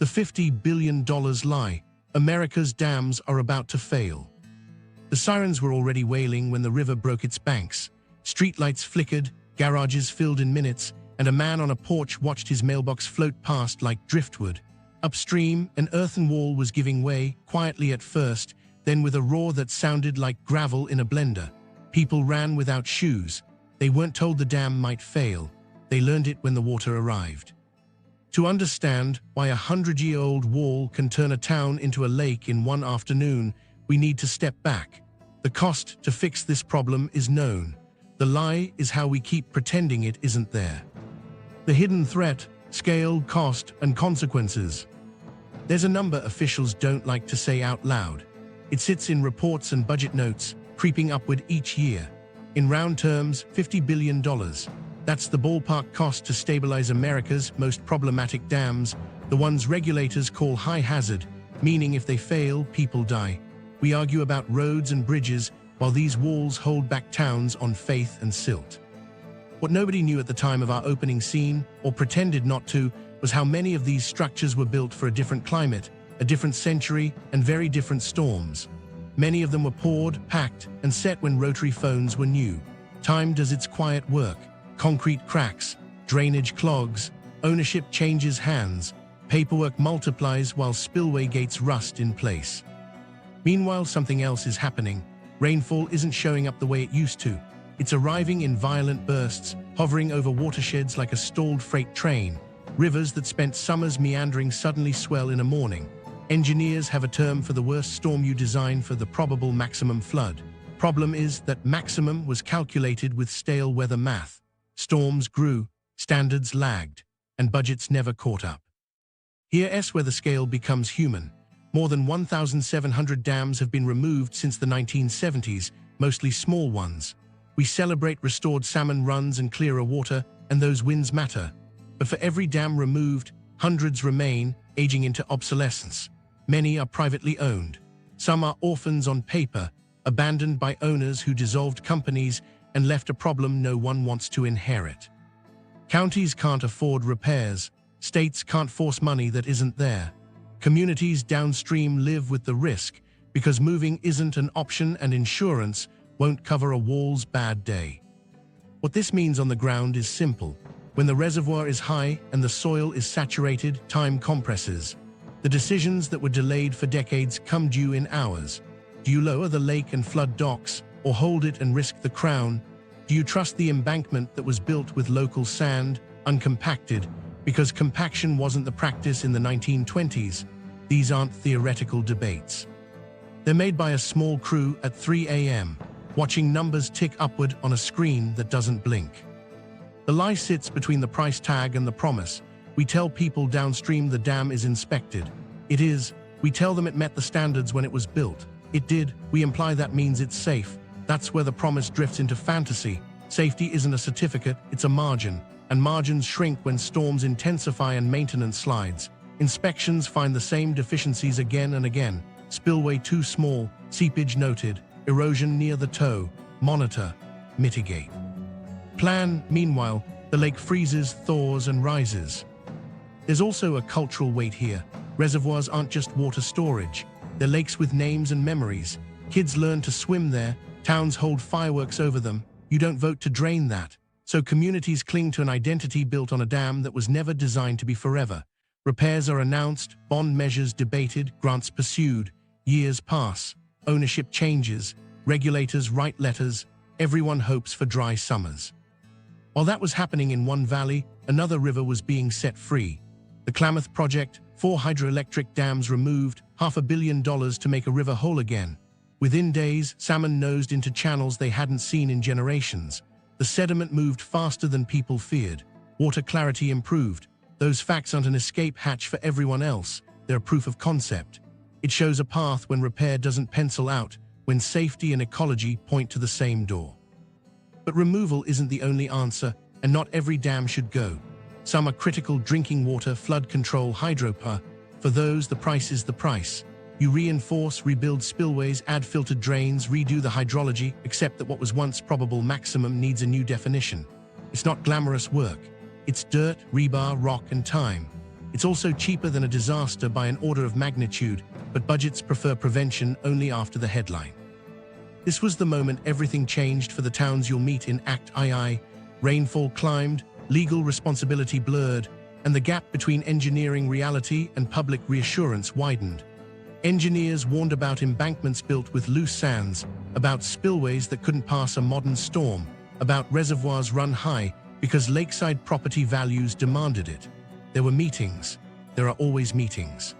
$50 billion lie. America's dams are about to fail. The sirens were already wailing when the river broke its banks. Streetlights flickered, garages filled in minutes, and a man on a porch watched his mailbox float past like driftwood. Upstream, an earthen wall was giving way, quietly at first, then with a roar that sounded like gravel in a blender. People ran without shoes. They weren't told the dam might fail. They learned it when the water arrived. To understand why a 100-year-old wall can turn a town into a lake in one afternoon, we need to step back. The cost to fix this problem is known. The lie is how we keep pretending it isn't there. The hidden threat, scale, cost, and consequences. There's a number officials don't like to say out loud. It sits in reports and budget notes, creeping upward each year. In round terms, $50 billion. That's the ballpark cost to stabilize America's most problematic dams, the ones regulators call high hazard, meaning if they fail, people die. We argue about roads and bridges, while these walls hold back towns on faith and silt. What nobody knew at the time of our opening scene, or pretended not to, was how many of these structures were built for a different climate, a different century, and very different storms. Many of them were poured, packed, and set when rotary phones were new. Time does its quiet work. Concrete cracks, drainage clogs, ownership changes hands, paperwork multiplies while spillway gates rust in place. Meanwhile, something else is happening. Rainfall isn't showing up the way it used to. It's arriving in violent bursts, hovering over watersheds like a stalled freight train. Rivers that spent summers meandering suddenly swell in a morning. Engineers have a term for the worst storm you design for the probable maximum flood. Problem is that maximum was calculated with stale weather math. Storms grew, standards lagged, and budgets never caught up. Here's where the scale becomes human. More than 1,700 dams have been removed since the 1970s, mostly small ones. We celebrate restored salmon runs and clearer water, and those wins matter. But for every dam removed, hundreds remain, aging into obsolescence. Many are privately owned. Some are orphans on paper, abandoned by owners who dissolved companies and left a problem no one wants to inherit. Counties can't afford repairs. States can't force money that isn't there. Communities downstream live with the risk because moving isn't an option and insurance won't cover a wall's bad day. What this means on the ground is simple. When the reservoir is high and the soil is saturated, time compresses. The decisions that were delayed for decades come due in hours. Do you lower the lake and flood docks, or hold it and risk the crown? Do you trust the embankment that was built with local sand, uncompacted, because compaction wasn't the practice in the 1920s? These aren't theoretical debates. They're made by a small crew at 3 a.m., watching numbers tick upward on a screen that doesn't blink. The lie sits between the price tag and the promise. We tell people downstream the dam is inspected. It is. We tell them it met the standards when it was built. It did. We imply that means it's safe. That's where the promise drifts into fantasy. Safety isn't a certificate, it's a margin. And margins shrink when storms intensify and maintenance slides. Inspections find the same deficiencies again and again. Spillway too small, seepage noted, erosion near the toe. Monitor, mitigate. Plan. Meanwhile, the lake freezes, thaws, and rises. There's also a cultural weight here. Reservoirs aren't just water storage. They're lakes with names and memories. Kids learn to swim there. Towns hold fireworks over them. You don't vote to drain that. So communities cling to an identity built on a dam that was never designed to be forever. Repairs are announced, bond measures debated, grants pursued. Years pass. Ownership changes. Regulators write letters. Everyone hopes for dry summers. While that was happening in one valley, another river was being set free. The Klamath project, 4 hydroelectric dams removed, $500 million to make a river whole again. Within days, salmon nosed into channels they hadn't seen in generations. The sediment moved faster than people feared. Water clarity improved. Those facts aren't an escape hatch for everyone else. They're a proof of concept. It shows a path when repair doesn't pencil out, when safety and ecology point to the same door. But removal isn't the only answer, and not every dam should go. Some are critical: drinking water, flood control, hydropower. For those, the price is the price. You reinforce, rebuild spillways, add filtered drains, redo the hydrology, except that what was once probable maximum needs a new definition. It's not glamorous work. It's dirt, rebar, rock, and time. It's also cheaper than a disaster by an order of magnitude, but budgets prefer prevention only after the headline. This was the moment everything changed for the towns you'll meet in Act II. Rainfall climbed, legal responsibility blurred, and the gap between engineering reality and public reassurance widened. Engineers warned about embankments built with loose sands, about spillways that couldn't pass a modern storm, about reservoirs run high because lakeside property values demanded it. There were meetings. There are always meetings.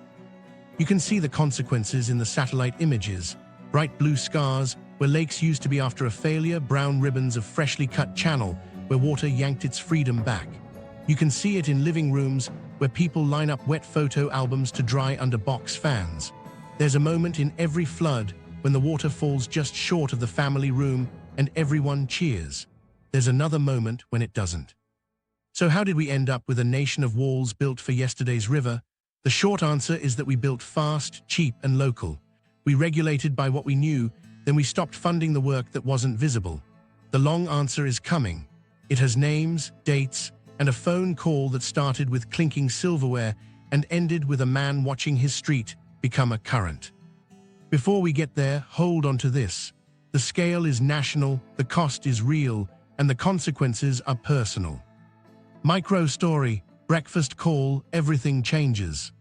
You can see the consequences in the satellite images. Bright blue scars where lakes used to be after a failure, brown ribbons of freshly cut channel where water yanked its freedom back. You can see it in living rooms where people line up wet photo albums to dry under box fans. There's a moment in every flood when the water falls just short of the family room and everyone cheers. There's another moment when it doesn't. So how did we end up with a nation of walls built for yesterday's river? The short answer is that we built fast, cheap, and local. We regulated by what we knew, then we stopped funding the work that wasn't visible. The long answer is coming. It has names, dates, and a phone call that started with clinking silverware and ended with a man watching his street become a current. Before we get there, hold on to this. The scale is national, the cost is real, and the consequences are personal. Micro story, breakfast call, everything changes.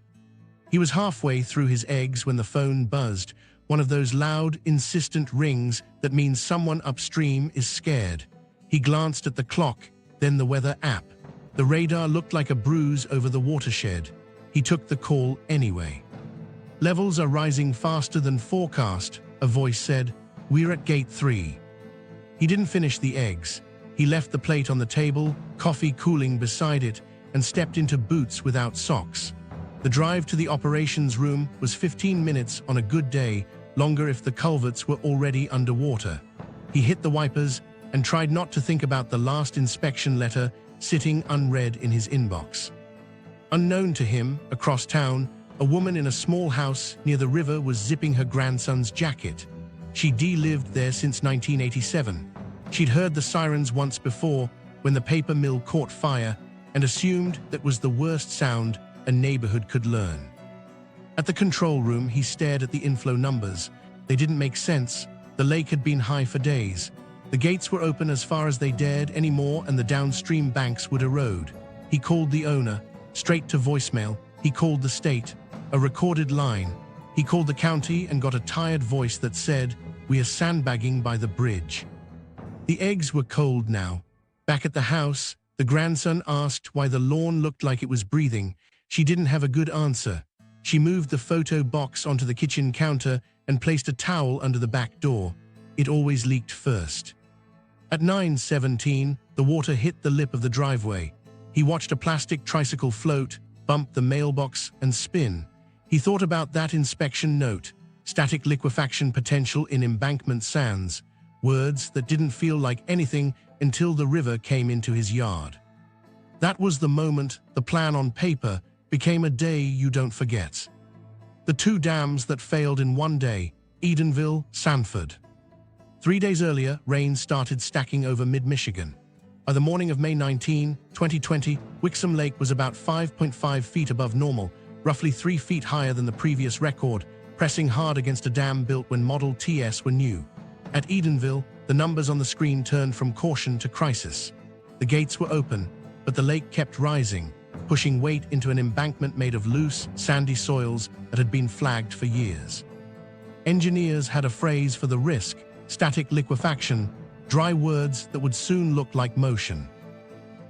He was halfway through his eggs when the phone buzzed, one of those loud, insistent rings that means someone upstream is scared. He glanced at the clock, then the weather app. The radar looked like a bruise over the watershed. He took the call anyway. Levels are rising faster than forecast, a voice said. We're at gate 3. He didn't finish the eggs. He left the plate on the table, coffee cooling beside it, and stepped into boots without socks. The drive to the operations room was 15 minutes on a good day, longer if the culverts were already underwater. He hit the wipers and tried not to think about the last inspection letter sitting unread in his inbox. Unknown to him, across town, a woman in a small house near the river was zipping her grandson's jacket. She'd lived there since 1987. She'd heard the sirens once before when the paper mill caught fire and assumed that was the worst sound a neighborhood could learn. At the control room, he stared at the inflow numbers. They didn't make sense. The lake had been high for days. The gates were open as far as they dared anymore, and the downstream banks would erode. He called the owner, straight to voicemail. He called the state, a recorded line. He called the county and got a tired voice that said, "We are sandbagging by the bridge." The eggs were cold now. Back at the house, the grandson asked why the lawn looked like it was breathing. She didn't have a good answer. She moved the photo box onto the kitchen counter and placed a towel under the back door. It always leaked first. At 9:17, the water hit the lip of the driveway. He watched a plastic tricycle float, bump the mailbox, and spin. He thought about that inspection note, static liquefaction potential in embankment sands, words that didn't feel like anything until the river came into his yard. That was the moment the plan on paper became a day you don't forget. The 2 dams that failed in one day, Edenville, Sanford. 3 days earlier, rain started stacking over mid-Michigan. By the morning of May 19, 2020, Wixom Lake was about 5.5 feet above normal, roughly 3 feet higher than the previous record, pressing hard against a dam built when Model TS were new. At Edenville, the numbers on the screen turned from caution to crisis. The gates were open, but the lake kept rising, pushing weight into an embankment made of loose, sandy soils that had been flagged for years. Engineers had a phrase for the risk: static liquefaction, dry words that would soon look like motion.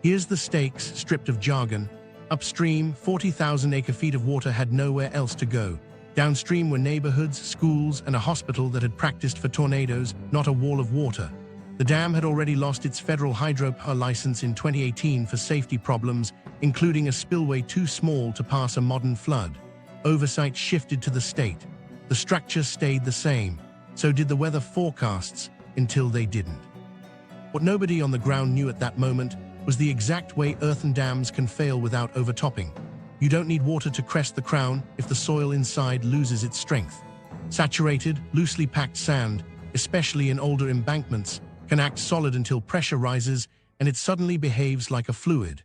Here's the stakes, stripped of jargon. Upstream, 40,000 acre-feet of water had nowhere else to go. Downstream were neighborhoods, schools, and a hospital that had practiced for tornadoes, not a wall of water. The dam had already lost its federal hydropower license in 2018 for safety problems, including a spillway too small to pass a modern flood. Oversight shifted to the state. The structure stayed the same. So did the weather forecasts, until they didn't. What nobody on the ground knew at that moment was the exact way earthen dams can fail without overtopping. You don't need water to crest the crown if the soil inside loses its strength. Saturated, loosely packed sand, especially in older embankments, can act solid until pressure rises and it suddenly behaves like a fluid.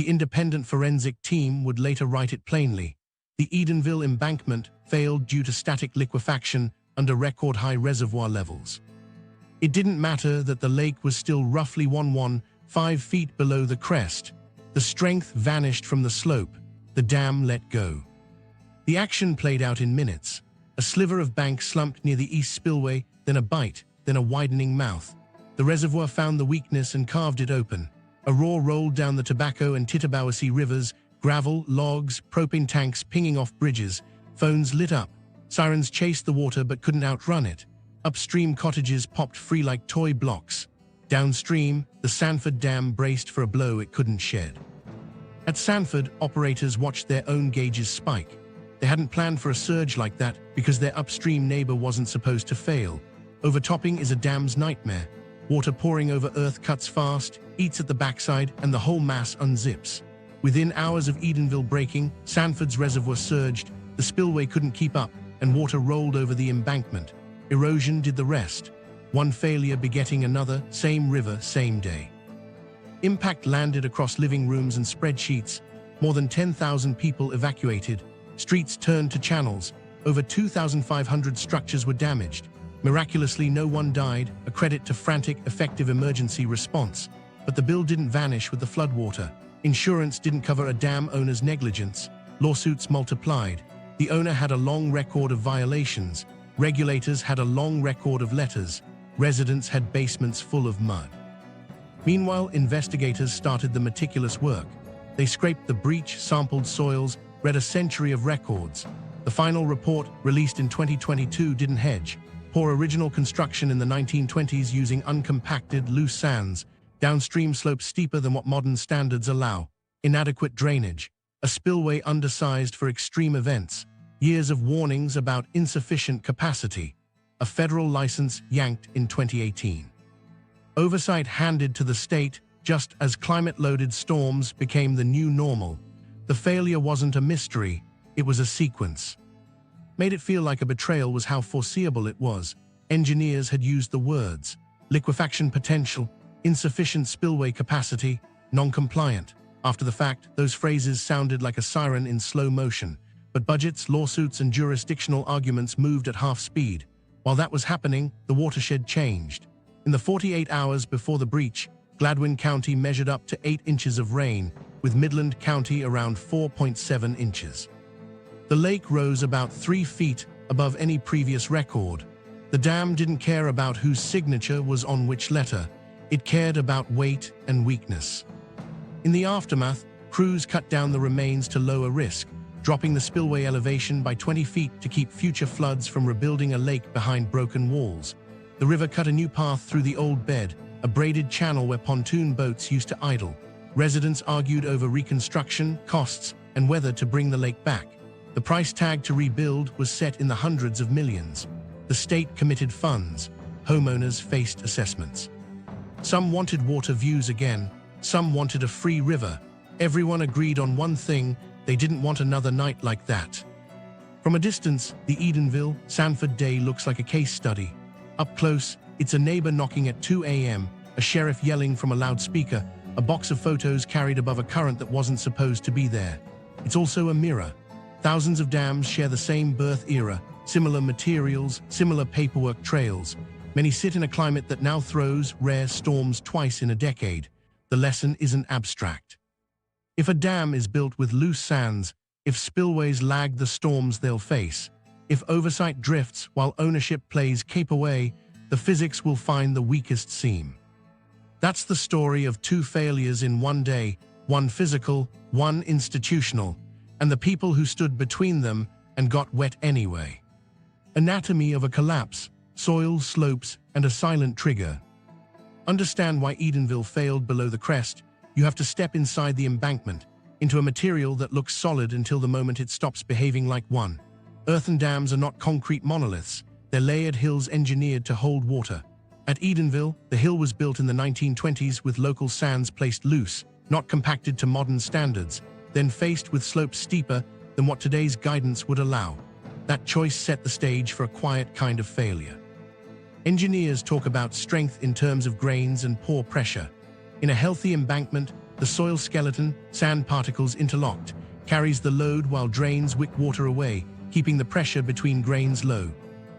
The independent forensic team would later write it plainly. The Edenville embankment failed due to static liquefaction under record-high reservoir levels. It didn't matter that the lake was still roughly 115 feet below the crest. The strength vanished from the slope. The dam let go. The action played out in minutes. A sliver of bank slumped near the east spillway, then a bite, then a widening mouth. The reservoir found the weakness and carved it open. A roar rolled down the Tobacco and Tittabawassee rivers, gravel, logs, propane tanks pinging off bridges. Phones lit up. Sirens chased the water but couldn't outrun it. Upstream cottages popped free like toy blocks. Downstream, the Sanford Dam braced for a blow it couldn't shed. At Sanford, operators watched their own gauges spike. They hadn't planned for a surge like that because their upstream neighbor wasn't supposed to fail. Overtopping is a dam's nightmare. Water pouring over earth cuts fast, eats at the backside, and the whole mass unzips. Within hours of Edenville breaking, Sanford's reservoir surged, the spillway couldn't keep up, and water rolled over the embankment. Erosion did the rest. One failure begetting another, same river, same day. Impact landed across living rooms and spreadsheets. More than 10,000 people evacuated. Streets turned to channels. Over 2,500 structures were damaged. Miraculously, no one died, a credit to frantic, effective emergency response. But the bill didn't vanish with the floodwater. Insurance didn't cover a dam owner's negligence. Lawsuits multiplied. The owner had a long record of violations. Regulators had a long record of letters. Residents had basements full of mud. Meanwhile, investigators started the meticulous work. They scraped the breach, sampled soils, read a century of records. The final report, released in 2022, didn't hedge. Poor original construction in the 1920s using uncompacted, loose sands. Downstream slopes steeper than what modern standards allow. Inadequate drainage. A spillway undersized for extreme events. Years of warnings about insufficient capacity. A federal license yanked in 2018. Oversight handed to the state just as climate-loaded storms became the new normal. The failure wasn't a mystery, it was a sequence. Made it feel like a betrayal was how foreseeable it was. Engineers had used the words liquefaction potential, insufficient spillway capacity, non-compliant. After the fact, those phrases sounded like a siren in slow motion, but budgets, lawsuits, and jurisdictional arguments moved at half speed. While that was happening, the watershed changed. In the 48 hours before the breach, Gladwin County measured up to 8 inches of rain, with Midland County around 4.7 inches. The lake rose about 3 feet above any previous record. The dam didn't care about whose signature was on which letter. It cared about weight and weakness. In the aftermath, crews cut down the remains to lower risk, dropping the spillway elevation by 20 feet to keep future floods from rebuilding a lake behind broken walls. The river cut a new path through the old bed, a braided channel where pontoon boats used to idle. Residents argued over reconstruction, costs, and whether to bring the lake back. The price tag to rebuild was set in the hundreds of millions. The state committed funds. Homeowners faced assessments. Some wanted water views again. Some wanted a free river. Everyone agreed on one thing: they didn't want another night like that. From a distance, the Edenville, Sanford Day looks like a case study. Up close, it's a neighbor knocking at 2 a.m., a sheriff yelling from a loudspeaker, a box of photos carried above a current that wasn't supposed to be there. It's also a mirror. Thousands of dams share the same birth era, similar materials, similar paperwork trails. Many sit in a climate that now throws rare storms twice in a decade. The lesson isn't abstract. If a dam is built with loose sands, if spillways lag the storms they'll face, if oversight drifts while ownership plays cape away, the physics will find the weakest seam. That's the story of 2 failures in one day, one physical, one institutional, and the people who stood between them and got wet anyway. Anatomy of a collapse, soil, slopes, and a silent trigger. Understand why Edenville failed below the crest. You have to step inside the embankment, into a material that looks solid until the moment it stops behaving like one. Earthen dams are not concrete monoliths. They're layered hills engineered to hold water. At Edenville, the hill was built in the 1920s with local sands placed loose, not compacted to modern standards, then faced with slopes steeper than what today's guidance would allow. That choice set the stage for a quiet kind of failure. Engineers talk about strength in terms of grains and pore pressure. In a healthy embankment, The soil skeleton, sand particles interlocked, carries the load while drains wick water away, keeping the pressure between grains low.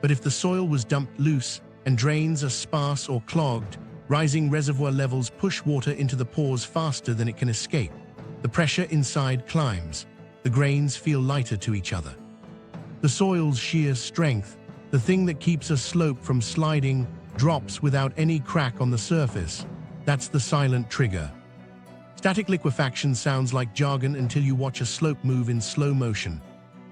But if the soil was dumped loose and drains are sparse or clogged, rising reservoir levels push water into the pores faster than it can escape. The pressure inside climbs. The grains feel lighter to each other. The soil's sheer strength, the thing that keeps a slope from sliding, drops without any crack on the surface. That's the silent trigger. Static liquefaction sounds like jargon until you watch a slope move in slow motion.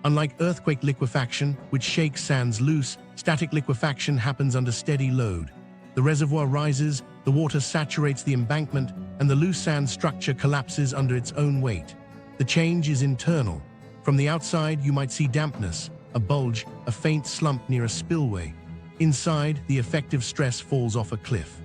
Unlike earthquake liquefaction, which shakes sands loose, static liquefaction happens under steady load. The reservoir rises, the water saturates the embankment, and the loose sand structure collapses under its own weight. The change is internal. From the outside, you might see dampness, a bulge, a faint slump near a spillway. Inside, the effective stress falls off a cliff.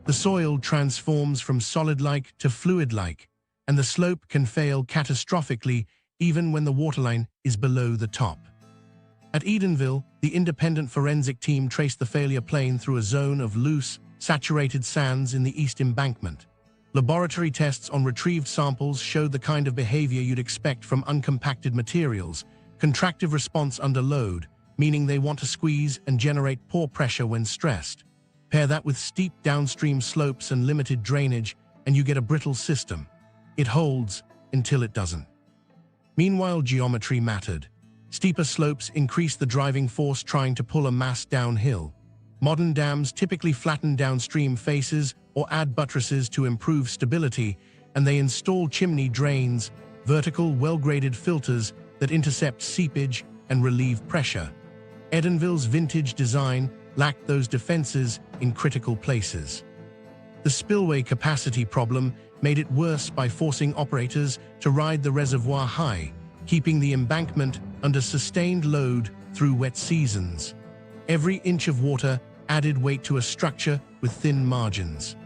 The soil transforms from solid-like to fluid-like, and the slope can fail catastrophically even when the waterline is below the top. At Edenville, the independent forensic team traced the failure plane through a zone of loose, saturated sands in the east embankment. Laboratory tests on retrieved samples showed the kind of behavior you'd expect from uncompacted materials: contractive response under load, meaning they want to squeeze and generate pore pressure when stressed. Pair that with steep downstream slopes and limited drainage, and you get a brittle system. It holds until it doesn't. Meanwhile, geometry mattered. Steeper slopes increase the driving force trying to pull a mass downhill. Modern dams typically flatten downstream faces or add buttresses to improve stability, and they install chimney drains, vertical, well-graded filters that intercept seepage and relieve pressure. Edenville's vintage design lacked those defenses in critical places. The spillway capacity problem made it worse by forcing operators to ride the reservoir high, keeping the embankment under sustained load through wet seasons. Every inch of water added weight to a structure with thin margins.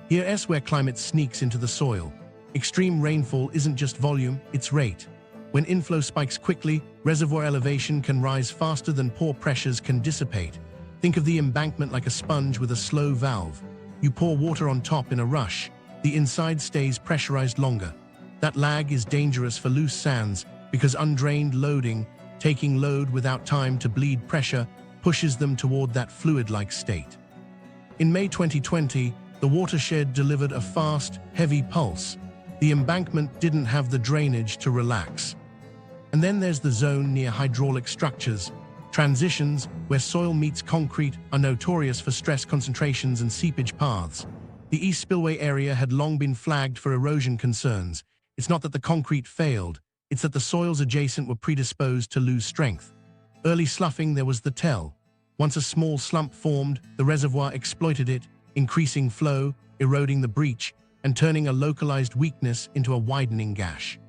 Here's where climate sneaks into the soil. Extreme rainfall isn't just volume, it's rate. When inflow spikes quickly, reservoir elevation can rise faster than pore pressures can dissipate. Think of the embankment like a sponge with a slow valve. You pour water on top in a rush. The inside stays pressurized longer. That lag is dangerous for loose sands because undrained loading, taking load without time to bleed pressure, pushes them toward that fluid-like state. In May 2020, the watershed delivered a fast, heavy pulse. The embankment didn't have the drainage to relax. And then there's the zone near hydraulic structures. Transitions where soil meets concrete are notorious for stress concentrations and seepage paths. The East Spillway area had long been flagged for erosion concerns. It's not that the concrete failed, it's that the soils adjacent were predisposed to lose strength. Early sloughing, there was the tell. Once a small slump formed, the reservoir exploited it, increasing flow, eroding the breach, and turning a localized weakness into a widening gash.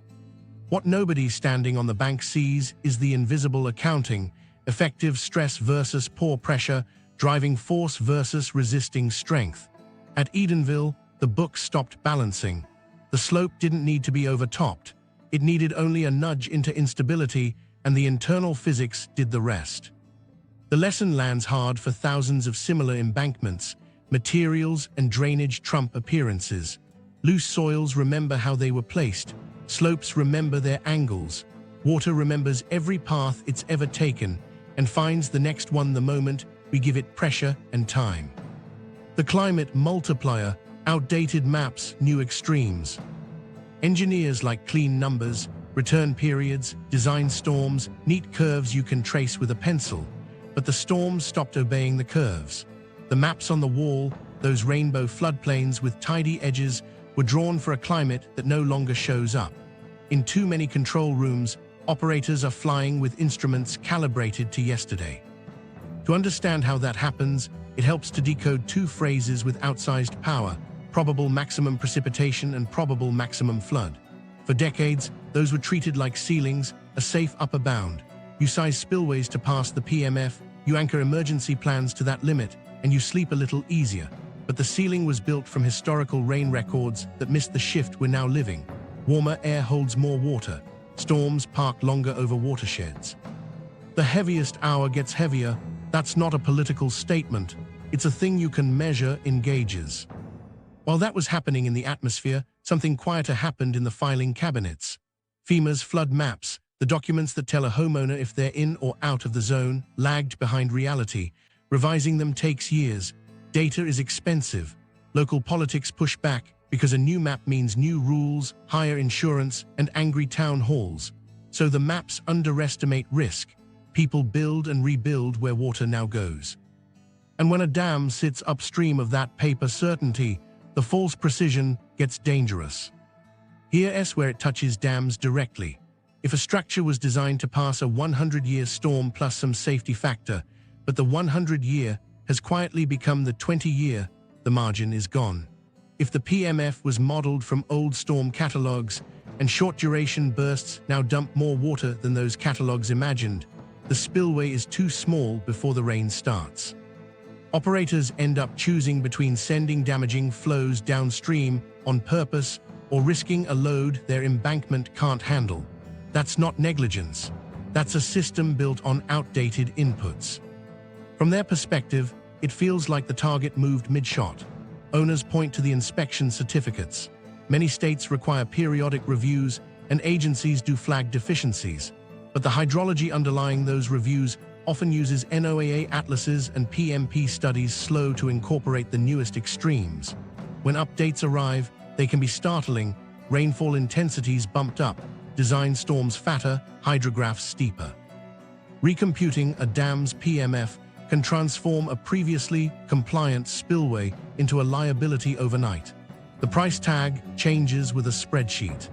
What nobody standing on the bank sees is the invisible accounting: effective stress versus pore pressure, driving force versus resisting strength. At Edenville, the book stopped balancing. The slope didn't need to be overtopped. It needed only a nudge into instability, and the internal physics did the rest. The lesson lands hard for thousands of similar embankments. Materials and drainage trump appearances. Loose soils remember how they were placed. Slopes remember their angles. Water remembers every path it's ever taken and finds the next one the moment we give it pressure and time. The climate multiplier, outdated maps, new extremes. Engineers like clean numbers, return periods, design storms, neat curves you can trace with a pencil. But the storms stopped obeying the curves. The maps on the wall, those rainbow floodplains with tidy edges, were drawn for a climate that no longer shows up. In too many control rooms, operators are flying with instruments calibrated to yesterday. To understand how that happens, it helps to decode two phrases with outsized power: probable maximum precipitation and probable maximum flood. For decades, those were treated like ceilings, a safe upper bound. You size spillways to pass the PMF, you anchor emergency plans to that limit, and you sleep a little easier. But the ceiling was built from historical rain records that missed the shift we're now living. Warmer air holds more water. Storms park longer over watersheds. The heaviest hour gets heavier. That's not a political statement. It's a thing you can measure in gauges. While that was happening in the atmosphere, something quieter happened in the filing cabinets. FEMA's flood maps, the documents that tell a homeowner if they're in or out of the zone, lagged behind reality. Revising them takes years. Data is expensive. Local politics push back because a new map means new rules, higher insurance, and angry town halls. So the maps underestimate risk. People build and rebuild where water now goes. And when a dam sits upstream of that paper certainty, the false precision gets dangerous. Here's where it touches dams directly. If a structure was designed to pass a 100-year storm plus some safety factor, but the 100-year has quietly become the 20-year, the margin is gone. If the PMF was modeled from old storm catalogs and short-duration bursts now dump more water than those catalogs imagined, the spillway is too small before the rain starts. Operators end up choosing between sending damaging flows downstream on purpose or risking a load their embankment can't handle. That's not negligence. That's a system built on outdated inputs. From their perspective, it feels like the target moved mid-shot. Owners point to the inspection certificates. Many states require periodic reviews, and agencies do flag deficiencies. But the hydrology underlying those reviews often uses NOAA atlases and PMP studies slow to incorporate the newest extremes. When updates arrive, they can be startling. Rainfall intensities bumped up, design storms fatter, hydrographs steeper. Recomputing a dam's PMF can transform a previously compliant spillway into a liability overnight. The price tag changes with a spreadsheet.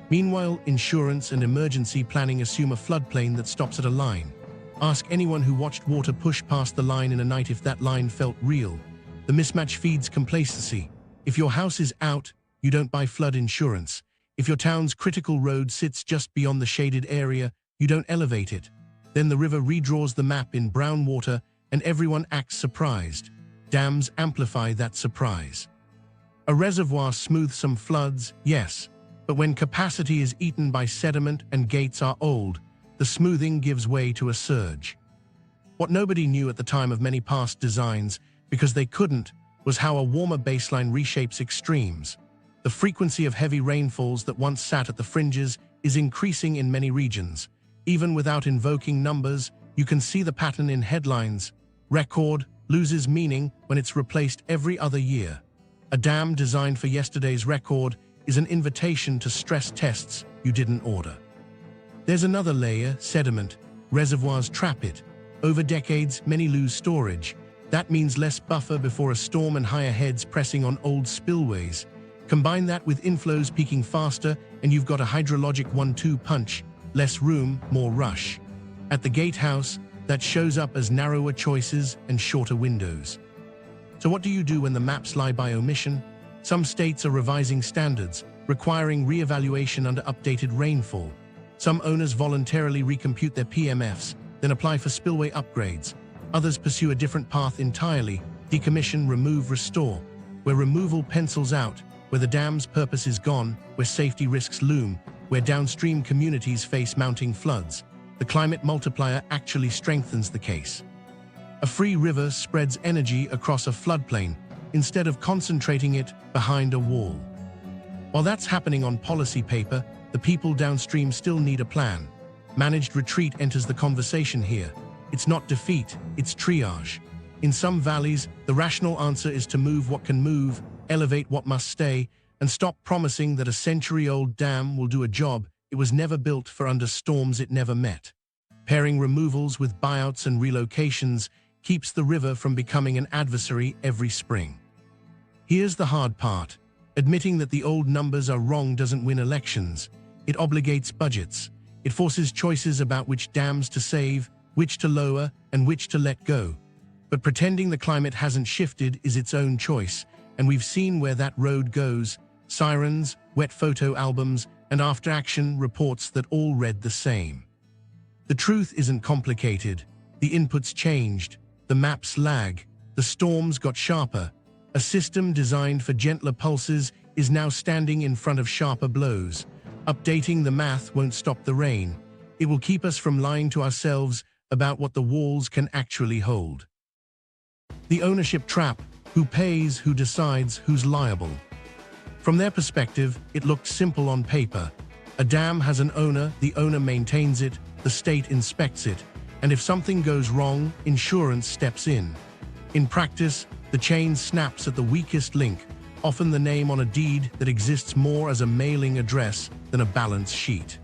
Meanwhile, insurance and emergency planning assume a floodplain that stops at a line. Ask anyone who watched water push past the line in a night if that line felt real. The mismatch feeds complacency. If your house is out, you don't buy flood insurance. If your town's critical road sits just beyond the shaded area, you don't elevate it. Then the river redraws the map in brown water and everyone acts surprised. Dams amplify that surprise. A reservoir smooths some floods, yes, but when capacity is eaten by sediment and gates are old, the smoothing gives way to a surge. What nobody knew at the time of many past designs, because they couldn't, was how a warmer baseline reshapes extremes. The frequency of heavy rainfalls that once sat at the fringes is increasing in many regions. Even without invoking numbers, you can see the pattern in headlines. Record loses meaning when it's replaced every other year. A dam designed for yesterday's record is an invitation to stress tests you didn't order. There's another layer, sediment. Reservoirs trap it. Over decades, many lose storage. That means less buffer before a storm and higher heads pressing on old spillways. Combine that with inflows peaking faster, and you've got a hydrologic 1-2 punch. Less room, more rush. At the gatehouse, that shows up as narrower choices and shorter windows. So what do you do when the maps lie by omission? Some states are revising standards, requiring re-evaluation under updated rainfall. Some owners voluntarily recompute their PMFs, then apply for spillway upgrades. Others pursue a different path entirely, decommission, remove, restore. Where removal pencils out, where the dam's purpose is gone, where safety risks loom, where downstream communities face mounting floods, the climate multiplier actually strengthens the case. A free river spreads energy across a floodplain instead of concentrating it behind a wall. While that's happening on policy paper, the people downstream still need a plan. Managed retreat enters the conversation here. It's not defeat, it's triage. In some valleys, the rational answer is to move what can move, elevate what must stay, and stop promising that a century-old dam will do a job it was never built for under storms it never met. Pairing removals with buyouts and relocations keeps the river from becoming an adversary every spring. Here's the hard part. Admitting that the old numbers are wrong doesn't win elections. It obligates budgets. It forces choices about which dams to save, which to lower, and which to let go. But pretending the climate hasn't shifted is its own choice, and we've seen where that road goes. Sirens, wet photo albums, and after-action reports that all read the same. The truth isn't complicated. The inputs changed. The maps lag. The storms got sharper. A system designed for gentler pulses is now standing in front of sharper blows. Updating the math won't stop the rain. It will keep us from lying to ourselves about what the walls can actually hold. The ownership trap. Who pays, who decides, who's liable? From their perspective, it looked simple on paper. A dam has an owner, the owner maintains it, the state inspects it, and if something goes wrong, insurance steps in. In practice, the chain snaps at the weakest link, often the name on a deed that exists more as a mailing address than a balance sheet.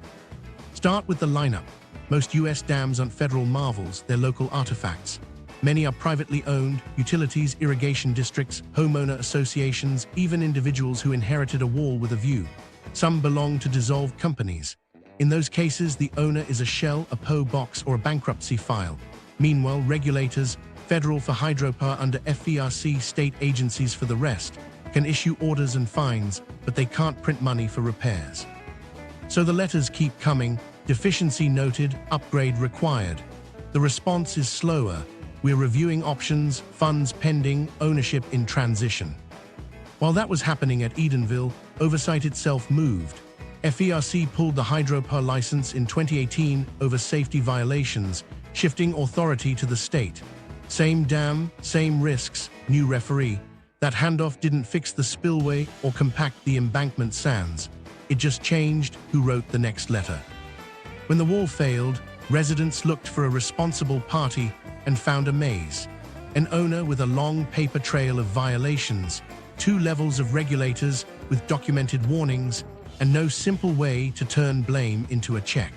Start with the lineup. Most US dams aren't federal marvels, they're local artifacts. Many are privately owned, utilities, irrigation districts, homeowner associations, even individuals who inherited a wall with a view. Some belong to dissolved companies. In those cases, the owner is a shell, a PO box, or a bankruptcy file. Meanwhile, regulators, federal for hydropower under FERC, state agencies for the rest, can issue orders and fines, but they can't print money for repairs. So the letters keep coming, deficiency noted, upgrade required. The response is slower. We're reviewing options, funds pending, ownership in transition. While that was happening at Edenville, Oversight itself moved. FERC pulled the hydropower license in 2018 over safety violations, shifting authority to the state. Same dam, same risks, new referee. That handoff didn't fix the spillway or compact the embankment sands. It just changed who wrote the next letter. When the wall failed, residents looked for a responsible party and found a maze. An owner with a long paper trail of violations, 2 levels of regulators with documented warnings, and no simple way to turn blame into a check.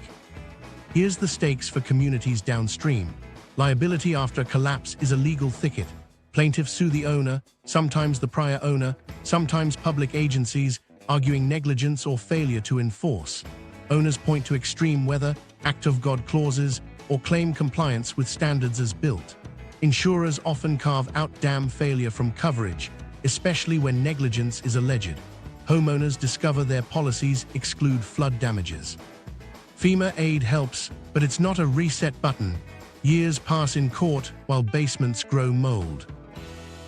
Here's the stakes for communities downstream. Liability after a collapse is a legal thicket. Plaintiffs sue the owner, sometimes the prior owner, sometimes public agencies, arguing negligence or failure to enforce. Owners point to extreme weather, act of God clauses, or claim compliance with standards as built. Insurers often carve out dam failure from coverage, especially when negligence is alleged. Homeowners discover their policies exclude flood damages. FEMA aid helps, but it's not a reset button. Years pass in court while basements grow mold.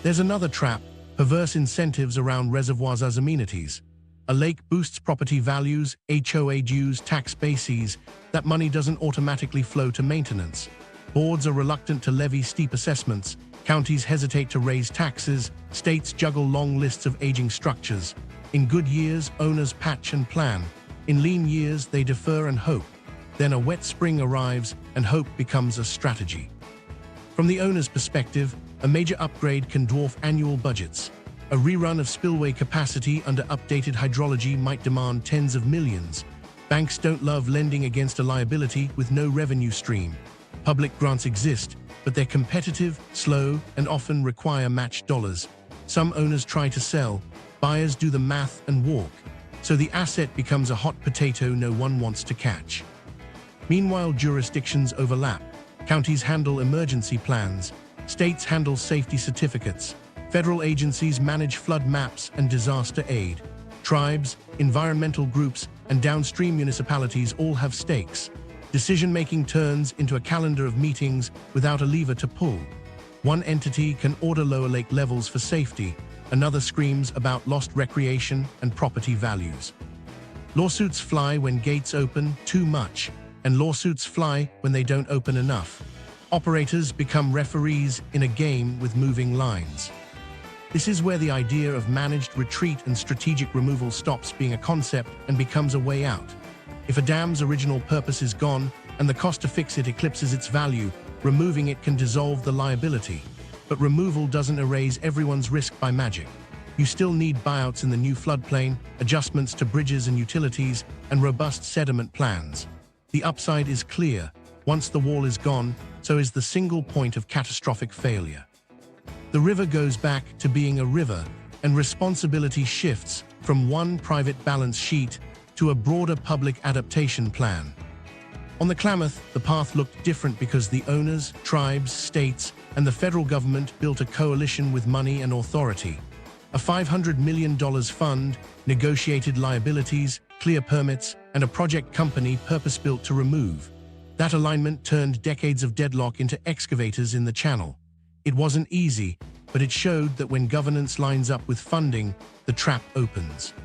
There's another trap, perverse incentives around reservoirs as amenities. A lake boosts property values, HOA dues, tax bases. That money doesn't automatically flow to maintenance. Boards are reluctant to levy steep assessments. Counties hesitate to raise taxes. States juggle long lists of aging structures. In good years, owners patch and plan. In lean years, they defer and hope. Then a wet spring arrives, and hope becomes a strategy. From the owner's perspective, a major upgrade can dwarf annual budgets. A rerun of spillway capacity under updated hydrology might demand tens of millions. Banks don't love lending against a liability with no revenue stream. Public grants exist, but they're competitive, slow, and often require matched dollars. Some owners try to sell, buyers do the math and walk. So the asset becomes a hot potato no one wants to catch. Meanwhile, jurisdictions overlap. Counties handle emergency plans. States handle safety certificates. Federal agencies manage flood maps and disaster aid. Tribes, environmental groups, and downstream municipalities all have stakes. Decision-making turns into a calendar of meetings without a lever to pull. One entity can order lower lake levels for safety. Another screams about lost recreation and property values. Lawsuits fly when gates open too much, and lawsuits fly when they don't open enough. Operators become referees in a game with moving lines. This is where the idea of managed retreat and strategic removal stops being a concept and becomes a way out. If a dam's original purpose is gone and the cost to fix it eclipses its value, removing it can dissolve the liability. But removal doesn't erase everyone's risk by magic. You still need buyouts in the new floodplain, adjustments to bridges and utilities, and robust sediment plans. The upside is clear. Once the wall is gone, so is the single point of catastrophic failure. The river goes back to being a river, and responsibility shifts from one private balance sheet to a broader public adaptation plan. On the Klamath, the path looked different because the owners, tribes, states, and the federal government built a coalition with money and authority. A $500 million fund, negotiated liabilities, clear permits, and a project company purpose-built to remove. That alignment turned decades of deadlock into excavators in the channel. It wasn't easy, but it showed that when governance lines up with funding, the trap opens.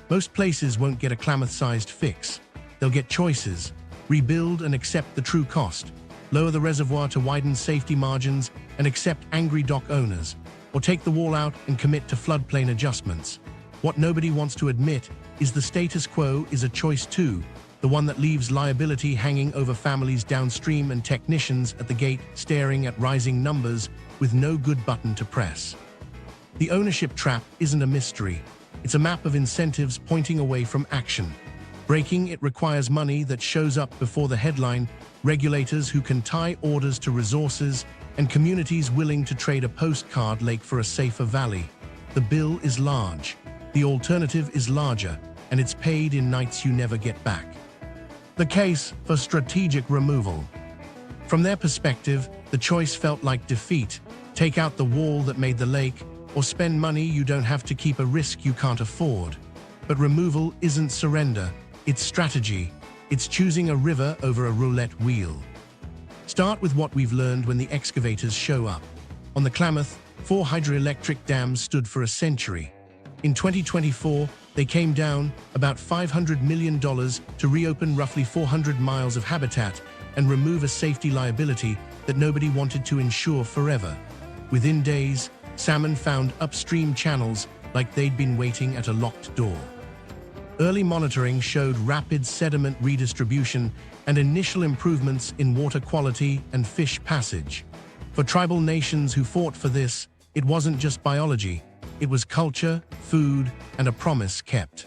Most places won't get a Klamath-sized fix. They'll get choices: rebuild and accept the true cost, lower the reservoir to widen safety margins and accept angry dock owners, or take the wall out and commit to floodplain adjustments. What nobody wants to admit is the status quo is a choice too, the one that leaves liability hanging over families downstream and technicians at the gate staring at rising numbers with no good button to press. The ownership trap isn't a mystery. It's a map of incentives pointing away from action. Breaking it requires money that shows up before the headline, regulators who can tie orders to resources, and communities willing to trade a postcard lake for a safer valley. The bill is large. The alternative is larger, and it's paid in nights you never get back. The case for strategic removal. From their perspective, the choice felt like defeat. Take out the wall that made the lake, or spend money you don't have to keep a risk you can't afford. But removal isn't surrender, it's strategy. It's choosing a river over a roulette wheel. Start with what we've learned when the excavators show up. On the Klamath, 4 hydroelectric dams stood for a century. In 2024, they came down about $500 million to reopen roughly 400 miles of habitat and remove a safety liability that nobody wanted to insure forever. Within days, salmon found upstream channels like they'd been waiting at a locked door. Early monitoring showed rapid sediment redistribution and initial improvements in water quality and fish passage. For tribal nations who fought for this, it wasn't just biology, it was culture, food, and a promise kept.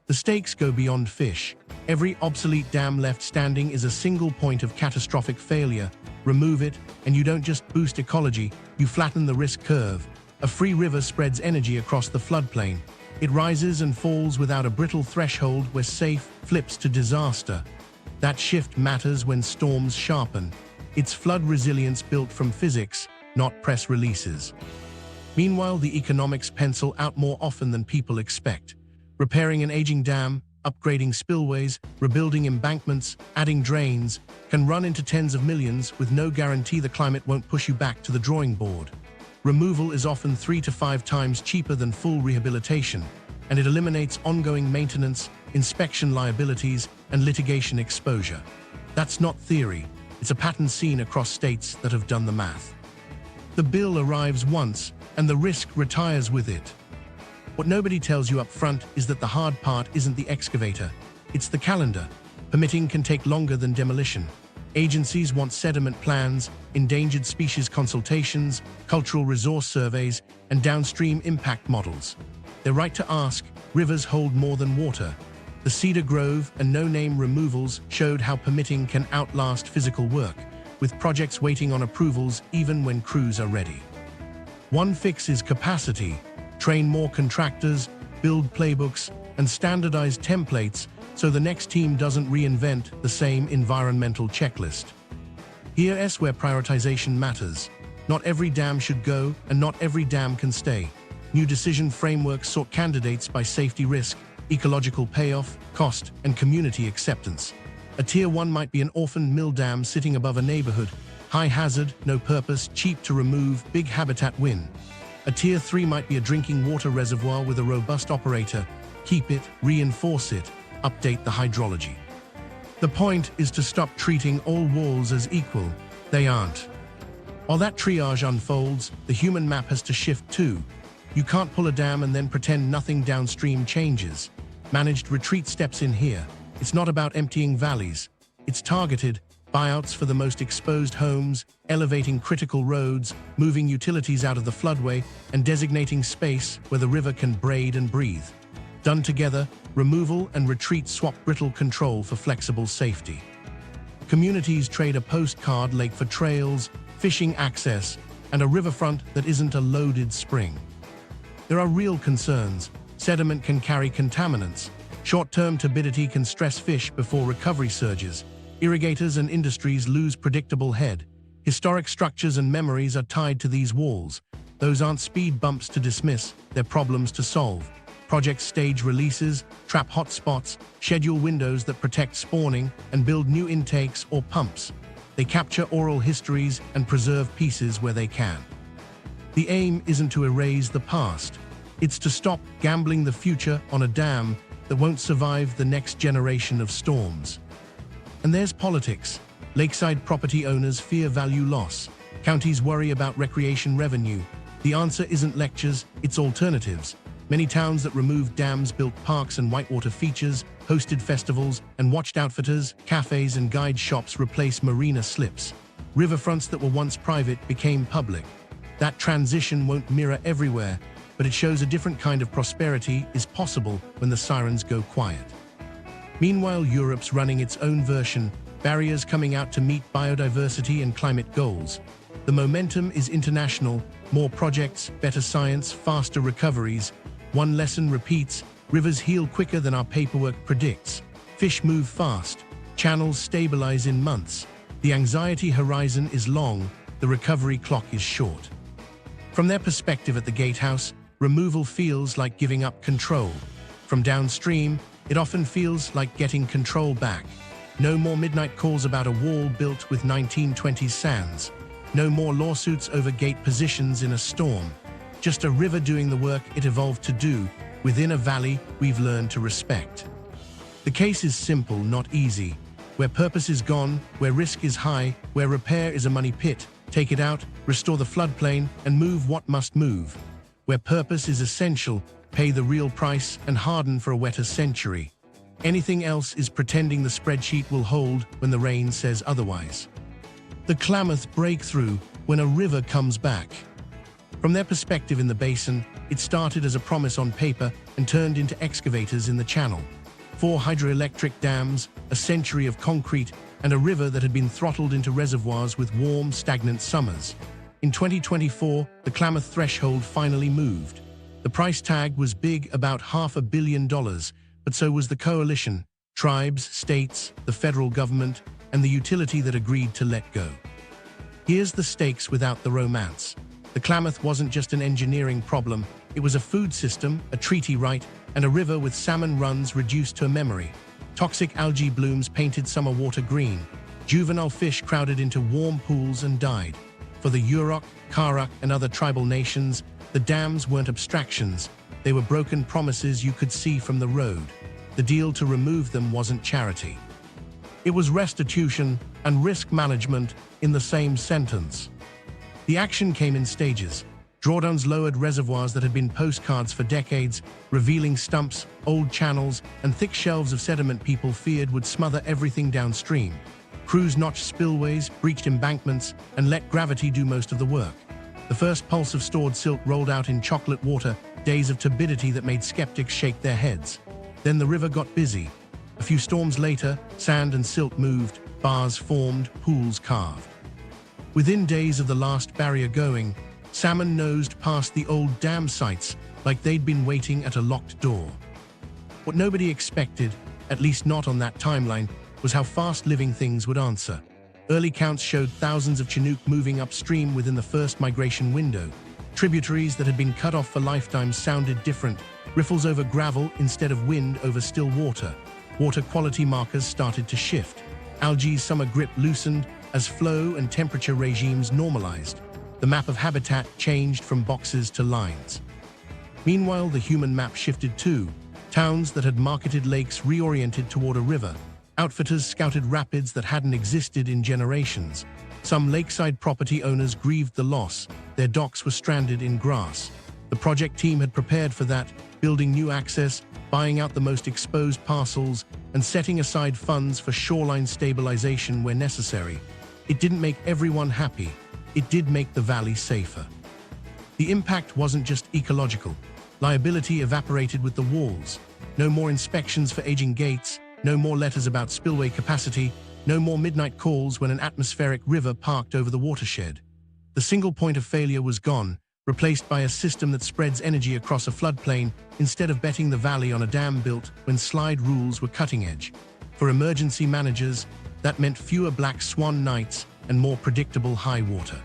The stakes go beyond fish. Every obsolete dam left standing is a single point of catastrophic failure. Remove it, and you don't just boost ecology, you flatten the risk curve. A free river spreads energy across the floodplain. It rises and falls without a brittle threshold where safe flips to disaster. That shift matters when storms sharpen. It's flood resilience built from physics, not press releases. Meanwhile, the economics pencil out more often than people expect. Repairing an aging dam, upgrading spillways, rebuilding embankments, adding drains, can run into tens of millions with no guarantee the climate won't push you back to the drawing board. Removal is often 3 to 5 times cheaper than full rehabilitation, and it eliminates ongoing maintenance, inspection liabilities, and litigation exposure. That's not theory, it's a pattern seen across states that have done the math. The bill arrives once, and the risk retires with it. What nobody tells you up front is that the hard part isn't the excavator, it's the calendar. Permitting can take longer than demolition. Agencies want sediment plans, endangered species consultations, cultural resource surveys, and downstream impact models. They're right to ask, rivers hold more than water. The Cedar Grove and no-name removals showed how permitting can outlast physical work, with projects waiting on approvals even when crews are ready. One fix is capacity. Train more contractors, build playbooks, and standardize templates so the next team doesn't reinvent the same environmental checklist. Here's where prioritization matters. Not every dam should go, and not every dam can stay. New decision frameworks sort candidates by safety risk, ecological payoff, cost, and community acceptance. A Tier 1 might be an orphan mill dam sitting above a neighborhood. High hazard, no purpose, cheap to remove, big habitat win. A Tier 3 might be a drinking water reservoir with a robust operator. Keep it, reinforce it, update the hydrology. The point is to stop treating all walls as equal. They aren't. While that triage unfolds, the human map has to shift too. You can't pull a dam and then pretend nothing downstream changes. Managed retreat steps in here. It's not about emptying valleys. It's targeted buyouts for the most exposed homes, elevating critical roads, moving utilities out of the floodway, and designating space where the river can braid and breathe. Done together, removal and retreat swap brittle control for flexible safety. Communities trade a postcard lake for trails, fishing access, and a riverfront that isn't a loaded spring. There are real concerns. Sediment can carry contaminants. Short-term turbidity can stress fish before recovery surges. Irrigators and industries lose predictable head. Historic structures and memories are tied to these walls. Those aren't speed bumps to dismiss, they're problems to solve. Projects stage releases, trap hotspots, schedule windows that protect spawning, and build new intakes or pumps. They capture oral histories and preserve pieces where they can. The aim isn't to erase the past. It's to stop gambling the future on a dam that won't survive the next generation of storms. And there's politics. Lakeside property owners fear value loss. Counties worry about recreation revenue. The answer isn't lectures, it's alternatives. Many towns that removed dams built parks and whitewater features, hosted festivals, and watched outfitters, cafes, and guide shops replace marina slips. Riverfronts that were once private became public. That transition won't mirror everywhere, but it shows a different kind of prosperity is possible when the sirens go quiet. Meanwhile, Europe's running its own version, barriers coming out to meet biodiversity and climate goals. The momentum is international, more projects, better science, faster recoveries. One lesson repeats, rivers heal quicker than our paperwork predicts. Fish move fast, channels stabilize in months. The anxiety horizon is long, the recovery clock is short. From their perspective at the gatehouse, removal feels like giving up control. From downstream, it often feels like getting control back. No more midnight calls about a wall built with 1920s sands. No more lawsuits over gate positions in a storm. Just a river doing the work it evolved to do, within a valley we've learned to respect. The case is simple, not easy. Where purpose is gone, where risk is high, where repair is a money pit, take it out, restore the floodplain, and move what must move. Where purpose is essential, pay the real price and harden for a wetter century. Anything else is pretending the spreadsheet will hold when the rain says otherwise. The Klamath breakthrough when a river comes back. From their perspective in the basin, it started as a promise on paper and turned into excavators in the channel. 4 hydroelectric dams, a century of concrete, and a river that had been throttled into reservoirs with warm, stagnant summers. In 2024, the Klamath threshold finally moved. The price tag was big, about $500 million, but so was the coalition, tribes, states, the federal government, and the utility that agreed to let go. Here's the stakes without the romance. The Klamath wasn't just an engineering problem, it was a food system, a treaty right, and a river with salmon runs reduced to a memory. Toxic algae blooms painted summer water green. Juvenile fish crowded into warm pools and died. For the Yurok, Karuk, and other tribal nations, the dams weren't abstractions. They were broken promises you could see from the road. The deal to remove them wasn't charity. It was restitution and risk management in the same sentence. The action came in stages. Drawdowns lowered reservoirs that had been postcards for decades, revealing stumps, old channels, and thick shelves of sediment people feared would smother everything downstream. Crews notched spillways, breached embankments, and let gravity do most of the work. The first pulse of stored silt rolled out in chocolate water, days of turbidity that made skeptics shake their heads. Then the river got busy. A few storms later, sand and silt moved, bars formed, pools carved. Within days of the last barrier going, salmon nosed past the old dam sites like they'd been waiting at a locked door. What nobody expected, at least not on that timeline, was how fast living things would answer. Early counts showed thousands of Chinook moving upstream within the first migration window. Tributaries that had been cut off for lifetimes sounded different, riffles over gravel instead of wind over still water. Water quality markers started to shift. Algae's summer grip loosened as flow and temperature regimes normalized. The map of habitat changed from boxes to lines. Meanwhile, the human map shifted too. Towns that had marketed lakes reoriented toward a river. Outfitters scouted rapids that hadn't existed in generations. Some lakeside property owners grieved the loss. Their docks were stranded in grass. The project team had prepared for that, building new access, buying out the most exposed parcels, and setting aside funds for shoreline stabilization where necessary. It didn't make everyone happy. It did make the valley safer. The impact wasn't just ecological. Liability evaporated with the walls. No more inspections for aging gates, no more letters about spillway capacity, no more midnight calls when an atmospheric river parked over the watershed. The single point of failure was gone, replaced by a system that spreads energy across a floodplain instead of betting the valley on a dam built when slide rules were cutting edge. For emergency managers, that meant fewer black swan nights and more predictable high water.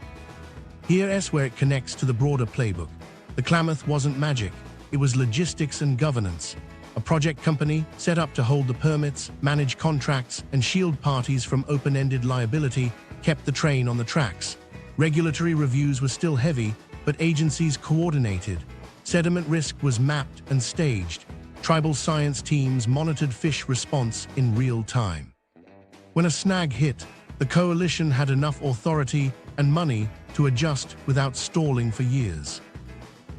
Here's where it connects to the broader playbook. The Klamath wasn't magic, it was logistics and governance. A project company set up to hold the permits, manage contracts, and shield parties from open-ended liability kept the train on the tracks. Regulatory reviews were still heavy, but agencies coordinated. Sediment risk was mapped and staged. Tribal science teams monitored fish response in real time. When a snag hit, the coalition had enough authority and money to adjust without stalling for years.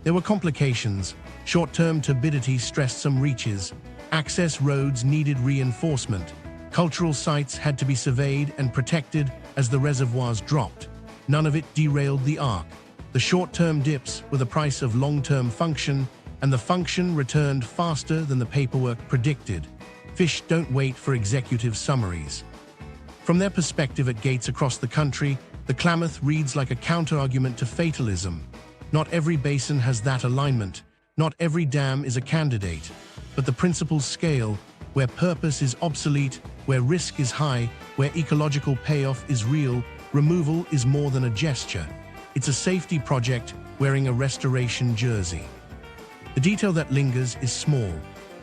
There were complications. Short-term turbidity stressed some reaches. Access roads needed reinforcement. Cultural sites had to be surveyed and protected as the reservoirs dropped. None of it derailed the arc. The short-term dips were the price of long-term function, and the function returned faster than the paperwork predicted. Fish don't wait for executive summaries. From their perspective at gates across the country, the Klamath reads like a counter-argument to fatalism. Not every basin has that alignment. Not every dam is a candidate. But the principles scale, where purpose is obsolete, where risk is high, where ecological payoff is real, removal is more than a gesture. It's a safety project wearing a restoration jersey. The detail that lingers is small.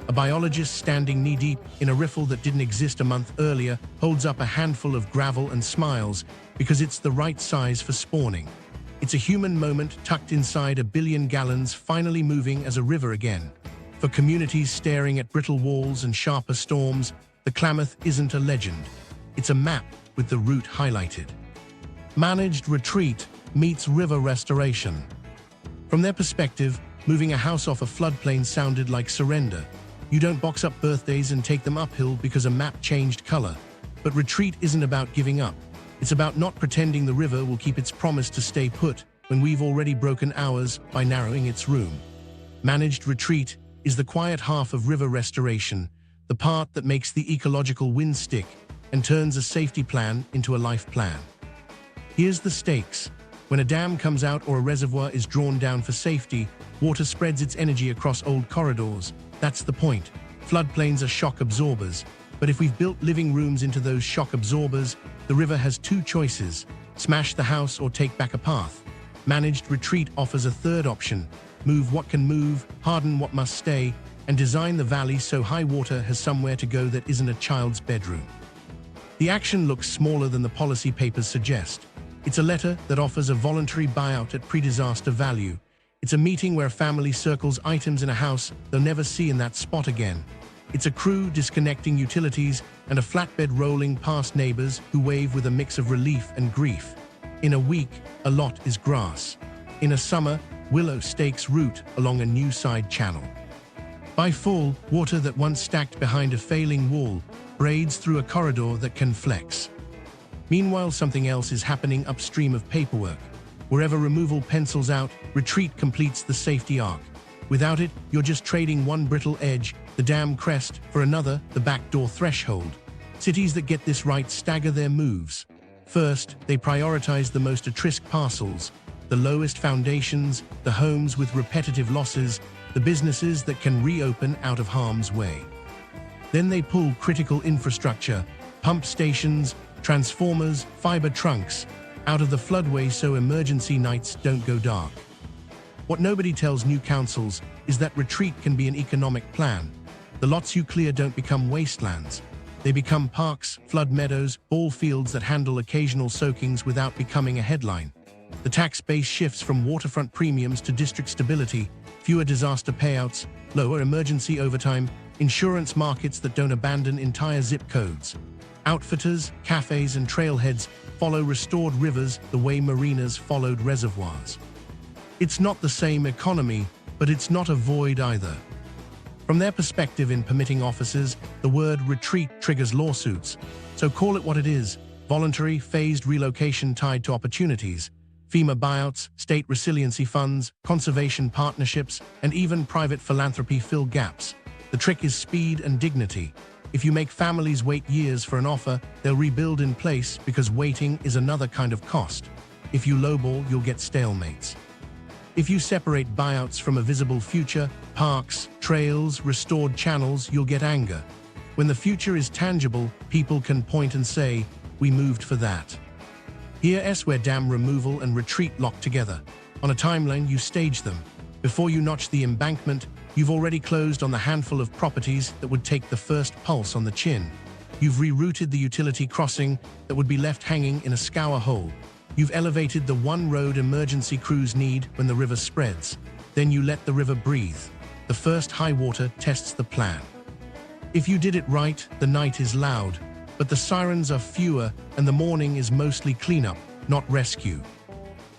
A biologist standing knee-deep in a riffle that didn't exist a month earlier holds up a handful of gravel and smiles because it's the right size for spawning. It's a human moment tucked inside a billion gallons finally moving as a river again. For communities staring at brittle walls and sharper storms, the Klamath isn't a legend. It's a map with the route highlighted. Managed retreat meets river restoration. From their perspective, moving a house off a floodplain sounded like surrender. You don't box up birthdays and take them uphill because a map changed color. But retreat isn't about giving up. It's about not pretending the river will keep its promise to stay put when we've already broken ours by narrowing its room. Managed retreat is the quiet half of river restoration, the part that makes the ecological wind stick and turns a safety plan into a life plan. Here's the stakes. When a dam comes out or a reservoir is drawn down for safety, water spreads its energy across old corridors. That's the point. Floodplains are shock absorbers. But if we've built living rooms into those shock absorbers, the river has two choices: smash the house or take back a path. Managed retreat offers a third option: move what can move, harden what must stay, and design the valley so high water has somewhere to go that isn't a child's bedroom. The action looks smaller than the policy papers suggest. It's a letter that offers a voluntary buyout at pre-disaster value. It's a meeting where a family circles items in a house they'll never see in that spot again. It's a crew disconnecting utilities and a flatbed rolling past neighbors who wave with a mix of relief and grief. In a week, a lot is grass. In a summer, willow stakes root along a new side channel. By fall, water that once stacked behind a failing wall braids through a corridor that can flex. Meanwhile, something else is happening upstream of paperwork. Wherever removal pencils out, retreat completes the safety arc. Without it, you're just trading one brittle edge, the dam crest, for another, the backdoor threshold. Cities that get this right stagger their moves. First, they prioritize the most at-risk parcels, the lowest foundations, the homes with repetitive losses, the businesses that can reopen out of harm's way. Then they pull critical infrastructure, pump stations, transformers, fiber trunks, out of the floodway so emergency nights don't go dark. What nobody tells new councils is that retreat can be an economic plan. The lots you clear don't become wastelands. They become parks, flood meadows, ball fields that handle occasional soakings without becoming a headline. The tax base shifts from waterfront premiums to district stability, fewer disaster payouts, lower emergency overtime, insurance markets that don't abandon entire zip codes. Outfitters, cafes, and trailheads follow restored rivers the way marinas followed reservoirs. It's not the same economy, but it's not a void either. From their perspective in permitting offices, the word retreat triggers lawsuits. So call it what it is: voluntary, phased relocation tied to opportunities. FEMA buyouts, state resiliency funds, conservation partnerships, and even private philanthropy fill gaps. The trick is speed and dignity. If you make families wait years for an offer, they'll rebuild in place because waiting is another kind of cost. If you lowball, you'll get stalemates. If you separate buyouts from a visible future, parks, trails, restored channels, you'll get anger. When the future is tangible, people can point and say, "We moved for that." Here's where dam removal and retreat lock together. On a timeline, you stage them. Before you notch the embankment, you've already closed on the handful of properties that would take the first pulse on the chin. You've rerouted the utility crossing that would be left hanging in a scour hole. You've elevated the one road emergency crews need when the river spreads. Then you let the river breathe. The first high water tests the plan. If you did it right, the night is loud, but the sirens are fewer and the morning is mostly cleanup, not rescue.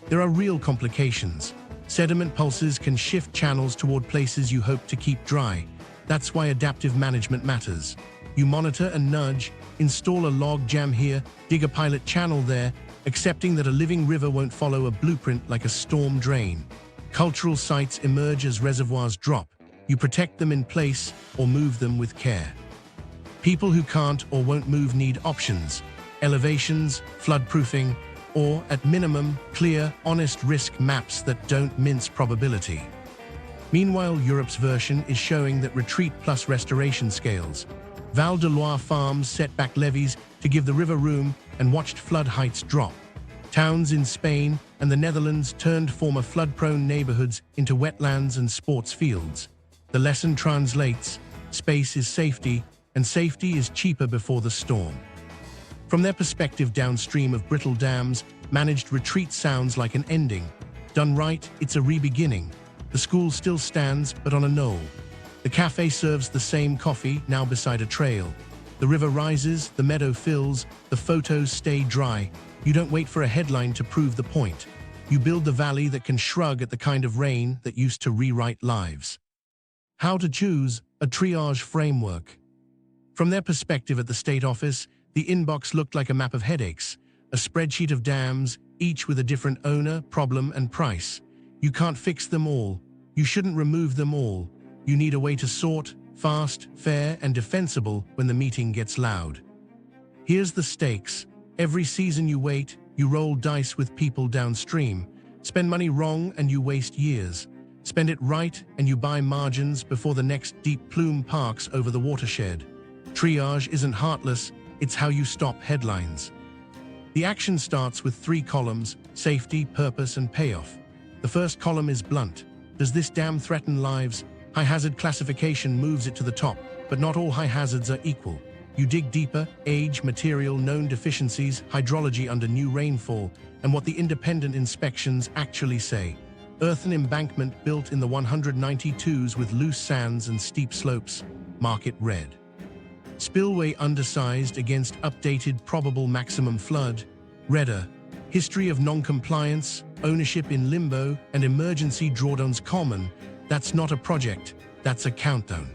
There are real complications. Sediment pulses can shift channels toward places you hope to keep dry. That's why adaptive management matters. You monitor and nudge, install a log jam here, dig a pilot channel there, accepting that a living river won't follow a blueprint like a storm drain. Cultural sites emerge as reservoirs drop. You protect them in place or move them with care. People who can't or won't move need options: elevations, floodproofing, or, at minimum, clear, honest risk maps that don't mince probability. Meanwhile, Europe's version is showing that retreat plus restoration scales. Val de Loire farms set back levees to give the river room and watched flood heights drop. Towns in Spain and the Netherlands turned former flood-prone neighborhoods into wetlands and sports fields. The lesson translates: space is safety, and safety is cheaper before the storm. From their perspective downstream of brittle dams, managed retreat sounds like an ending. Done right, it's a re-beginning. The school still stands, but on a knoll. The cafe serves the same coffee, now beside a trail. The river rises, the meadow fills, the photos stay dry. You don't wait for a headline to prove the point. You build the valley that can shrug at the kind of rain that used to rewrite lives. How to choose a triage framework. From their perspective at the state office, the inbox looked like a map of headaches, a spreadsheet of dams, each with a different owner, problem, and price. You can't fix them all. You shouldn't remove them all. You need a way to sort, fast, fair, and defensible when the meeting gets loud. Here's the stakes. Every season you wait, you roll dice with people downstream. Spend money wrong and you waste years. Spend it right and you buy margins before the next deep plume parks over the watershed. Triage isn't heartless, it's how you stop headlines. The action starts with 3 columns: safety, purpose, and payoff. The first column is blunt. Does this dam threaten lives? High hazard classification moves it to the top, but not all high hazards are equal. You dig deeper: age, material, known deficiencies, hydrology under new rainfall, and what the independent inspections actually say. Earthen embankment built in the 192s with loose sands and steep slopes. Mark it red. Spillway undersized against updated probable maximum flood. Redder. History of non-compliance, ownership in limbo, and emergency drawdowns common. That's not a project, that's a countdown.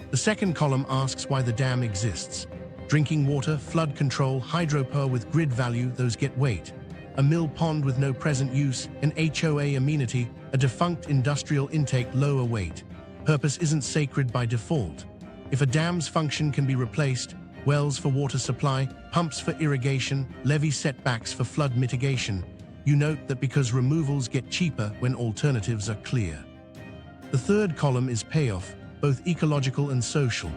The second column asks why the dam exists. Drinking water, flood control, hydropower with grid value, those get weight. A mill pond with no present use, an HOA amenity, a defunct industrial intake, lower weight. Purpose isn't sacred by default. If a dam's function can be replaced, wells for water supply, pumps for irrigation, levee setbacks for flood mitigation, you note that because removals get cheaper when alternatives are clear. The third column is payoff, both ecological and social.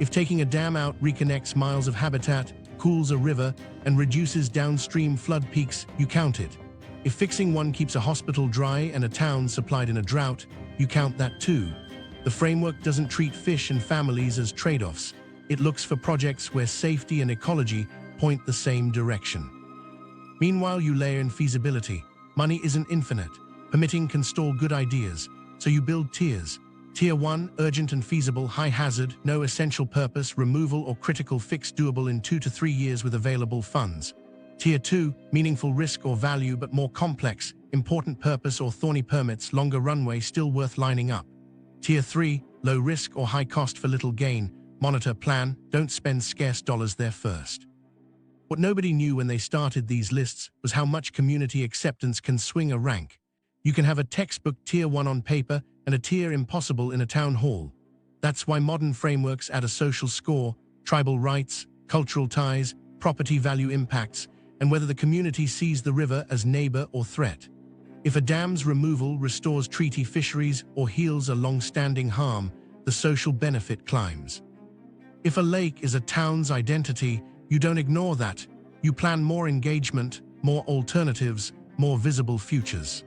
If taking a dam out reconnects miles of habitat, cools a river, and reduces downstream flood peaks, you count it. If fixing one keeps a hospital dry and a town supplied in a drought, you count that too. The framework doesn't treat fish and families as trade-offs. It looks for projects where safety and ecology point the same direction. Meanwhile, you layer in feasibility. Money isn't infinite. Permitting can stall good ideas, so you build tiers. Tier 1, urgent and feasible, high hazard, no essential purpose, removal or critical fix doable in 2 to 3 years with available funds. Tier 2, meaningful risk or value but more complex, important purpose or thorny permits, longer runway, still worth lining up. Tier 3, low risk or high cost for little gain, monitor, plan, don't spend scarce dollars there first. What nobody knew when they started these lists was how much community acceptance can swing a rank. You can have a textbook Tier 1 on paper and a tier impossible in a town hall. That's why modern frameworks add a social score, tribal rights, cultural ties, property value impacts, and whether the community sees the river as neighbor or threat. If a dam's removal restores treaty fisheries or heals a long-standing harm, the social benefit climbs. If a lake is a town's identity, you don't ignore that. You plan more engagement, more alternatives, more visible futures.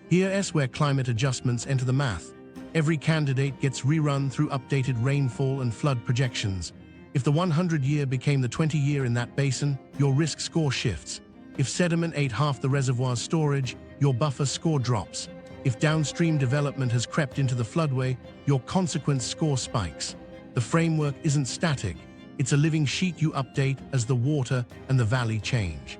Here's where climate adjustments enter the math. Every candidate gets rerun through updated rainfall and flood projections. If the 100-year became the 20-year in that basin, your risk score shifts. If sediment ate half the reservoir's storage, your buffer score drops. If downstream development has crept into the floodway, your consequence score spikes. The framework isn't static. It's a living sheet you update as the water and the valley change.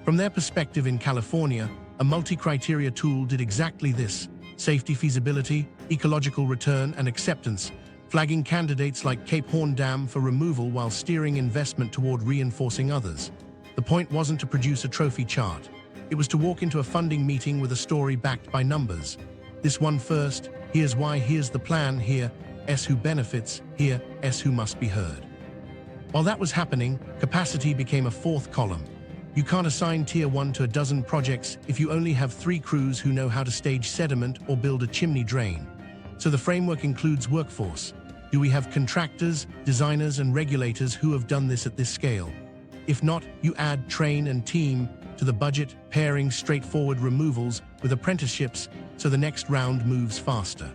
From their perspective in California, a multi-criteria tool did exactly this: safety, feasibility, ecological return, and acceptance, flagging candidates like Cape Horn Dam for removal while steering investment toward reinforcing others. The point wasn't to produce a trophy chart. It was to walk into a funding meeting with a story backed by numbers. This one first, here's why, here's the plan, here, who benefits, here, who must be heard. While that was happening, capacity became a fourth column. You can't assign Tier 1 to a dozen projects if you only have 3 crews who know how to stage sediment or build a chimney drain. So the framework includes workforce. Do we have contractors, designers, and regulators who have done this at this scale? If not, you add train and team to the budget, pairing straightforward removals with apprenticeships so the next round moves faster.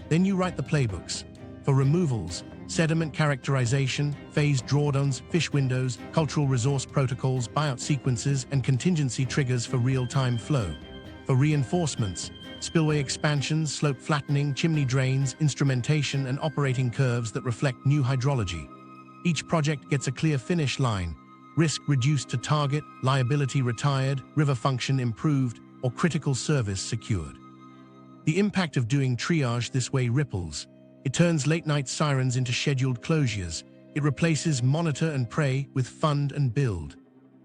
Then you write the playbooks. For removals, sediment characterization, phased drawdowns, fish windows, cultural resource protocols, buyout sequences, and contingency triggers for real-time flow. For reinforcements, spillway expansions, slope flattening, chimney drains, instrumentation, and operating curves that reflect new hydrology. Each project gets a clear finish line: risk reduced to target, liability retired, river function improved, or critical service secured. The impact of doing triage this way ripples. It turns late-night sirens into scheduled closures. It replaces monitor and pray with fund and build.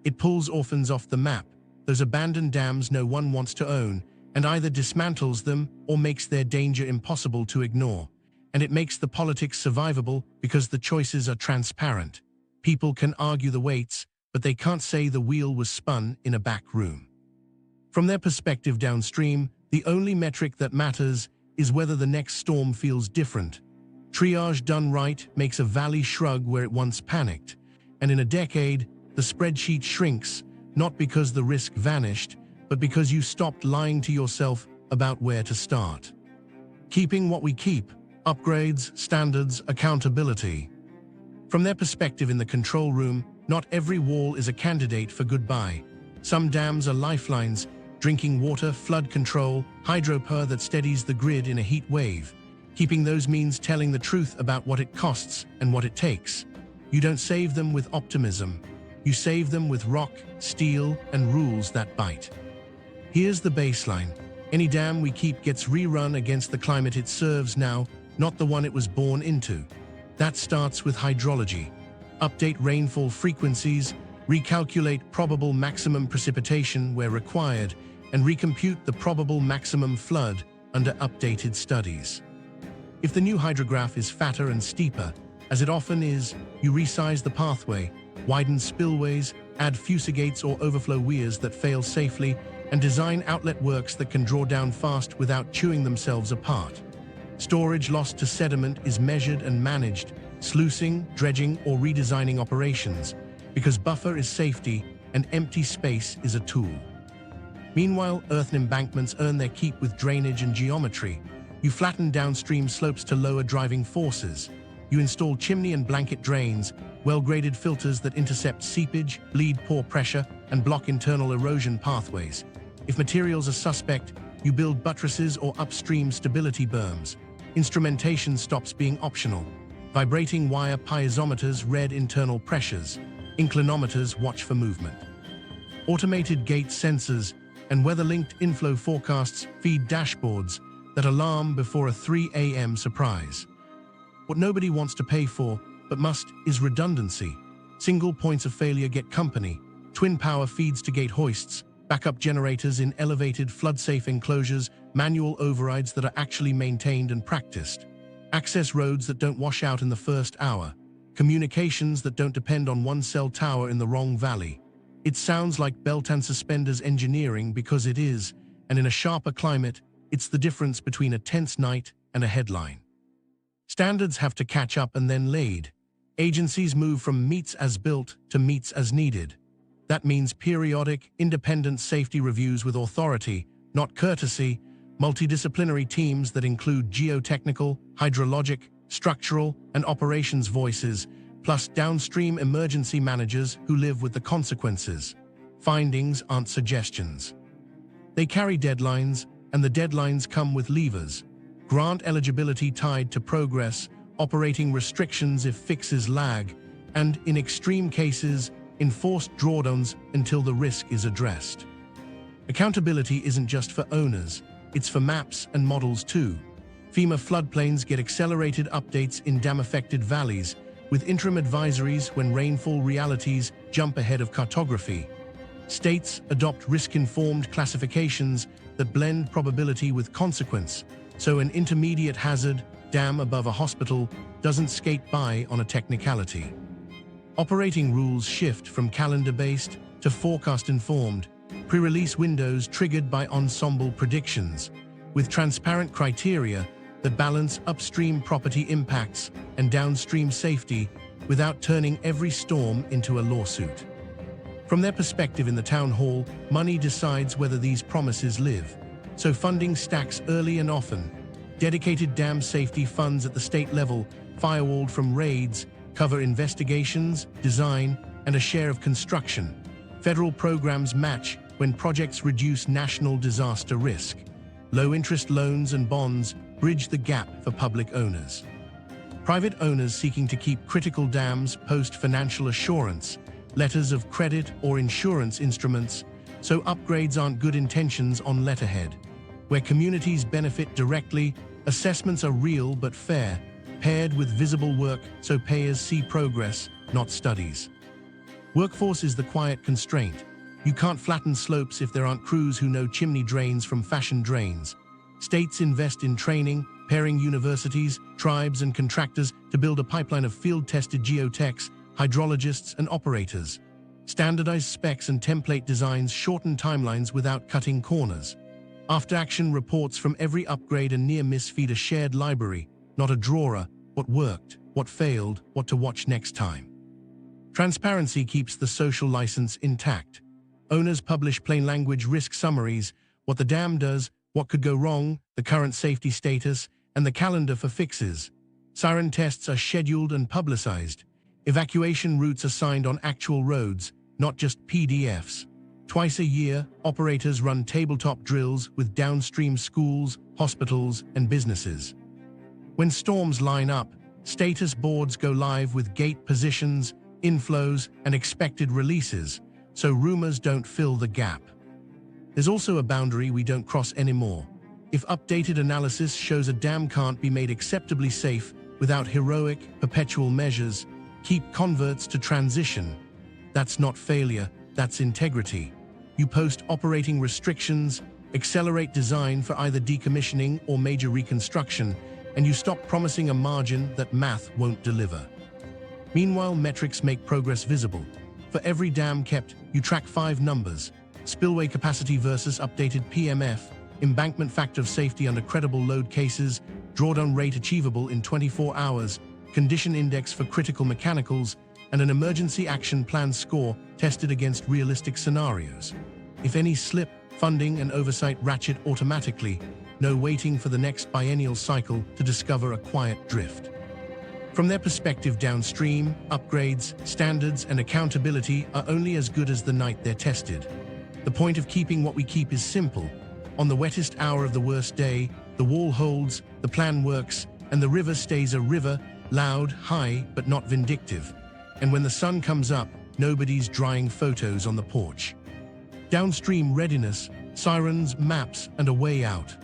It pulls orphans off the map, those abandoned dams no one wants to own, and either dismantles them or makes their danger impossible to ignore. And it makes the politics survivable because the choices are transparent. People can argue the weights, but they can't say the wheel was spun in a back room. From their perspective downstream, the only metric that matters is whether the next storm feels different. Triage done right makes a valley shrug where it once panicked, and in a decade, the spreadsheet shrinks, not because the risk vanished, but because you stopped lying to yourself about where to start. Keeping what we keep: upgrades, standards, accountability. From their perspective in the control room, not every wall is a candidate for goodbye. Some dams are lifelines: drinking water, flood control, hydropower that steadies the grid in a heat wave. Keeping those means telling the truth about what it costs and what it takes. You don't save them with optimism. You save them with rock, steel, and rules that bite. Here's the baseline. Any dam we keep gets rerun against the climate it serves now, not the one it was born into. That starts with hydrology. Update rainfall frequencies, recalculate probable maximum precipitation where required, and recompute the probable maximum flood under updated studies. If the new hydrograph is fatter and steeper, as it often is, you resize the pathway, widen spillways, add fusigates or overflow weirs that fail safely, and design outlet works that can draw down fast without chewing themselves apart. Storage lost to sediment is measured and managed, sluicing, dredging, or redesigning operations, because buffer is safety and empty space is a tool. Meanwhile, earthen embankments earn their keep with drainage and geometry. You flatten downstream slopes to lower driving forces. You install chimney and blanket drains, well-graded filters that intercept seepage, bleed pore pressure, and block internal erosion pathways. If materials are suspect, you build buttresses or upstream stability berms. Instrumentation stops being optional. Vibrating wire piezometers read internal pressures. Inclinometers watch for movement. Automated gate sensors and weather-linked inflow forecasts feed dashboards that alarm before a 3 a.m. surprise. What nobody wants to pay for, but must, is redundancy. Single points of failure get company. Twin power feeds to gate hoists, backup generators in elevated flood-safe enclosures, manual overrides that are actually maintained and practiced. Access roads that don't wash out in the first hour. Communications that don't depend on one cell tower in the wrong valley. It sounds like belt and suspenders engineering because it is, and in a sharper climate, it's the difference between a tense night and a headline. Standards have to catch up and then laid. Agencies move from meets as built to meets as needed. That means periodic, independent safety reviews with authority, not courtesy, multidisciplinary teams that include geotechnical, hydrologic, structural, and operations voices, plus downstream emergency managers who live with the consequences. Findings aren't suggestions. They carry deadlines, and the deadlines come with levers. Grant eligibility tied to progress, operating restrictions if fixes lag, and, in extreme cases, enforced drawdowns until the risk is addressed. Accountability isn't just for owners, it's for maps and models too. FEMA floodplains get accelerated updates in dam-affected valleys, with interim advisories when rainfall realities jump ahead of cartography. States adopt risk-informed classifications that blend probability with consequence, so an intermediate hazard dam above a hospital doesn't skate by on a technicality. Operating rules shift from calendar-based to forecast-informed, pre-release windows triggered by ensemble predictions, with transparent criteria that balance upstream property impacts and downstream safety without turning every storm into a lawsuit. From their perspective in the town hall, money decides whether these promises live, so funding stacks early and often. Dedicated dam safety funds at the state level, firewalled from raids, cover investigations, design, and a share of construction. Federal programs match when projects reduce national disaster risk. Low-interest loans and bonds bridge the gap for public owners. Private owners seeking to keep critical dams post financial assurance, letters of credit or insurance instruments, so upgrades aren't good intentions on letterhead. Where communities benefit directly, assessments are real but fair, paired with visible work so payers see progress, not studies. Workforce is the quiet constraint. You can't flatten slopes if there aren't crews who know chimney drains from fashion drains. States invest in training, pairing universities, tribes, and contractors to build a pipeline of field-tested geotechs, hydrologists, and operators. Standardized specs and template designs shorten timelines without cutting corners. After-action reports from every upgrade and near-miss feed a shared library, not a drawer, what worked, what failed, what to watch next time. Transparency keeps the social license intact. Owners publish plain-language risk summaries, what the dam does, what could go wrong, the current safety status, and the calendar for fixes. Siren tests are scheduled and publicized. Evacuation routes assigned on actual roads, not just PDFs. Twice a year, operators run tabletop drills with downstream schools, hospitals, and businesses. When storms line up, status boards go live with gate positions, inflows, and expected releases, so rumors don't fill the gap. There's also a boundary we don't cross anymore. If updated analysis shows a dam can't be made acceptably safe without heroic, perpetual measures, keep converts to transition. That's not failure, that's integrity. You post operating restrictions, accelerate design for either decommissioning or major reconstruction, and you stop promising a margin that math won't deliver. Meanwhile, metrics make progress visible. For every dam kept, you track 5 numbers: spillway capacity versus updated PMF, embankment factor of safety under credible load cases, drawdown rate achievable in 24 hours, condition index for critical mechanicals, and an emergency action plan score tested against realistic scenarios. If any slip, funding and oversight ratchet automatically, no waiting for the next biennial cycle to discover a quiet drift. From their perspective downstream, upgrades, standards, and accountability are only as good as the night they're tested. The point of keeping what we keep is simple. On the wettest hour of the worst day, the wall holds, the plan works, and the river stays a river, loud, high, but not vindictive. And when the sun comes up, nobody's drying photos on the porch. Downstream readiness, sirens, maps, and a way out.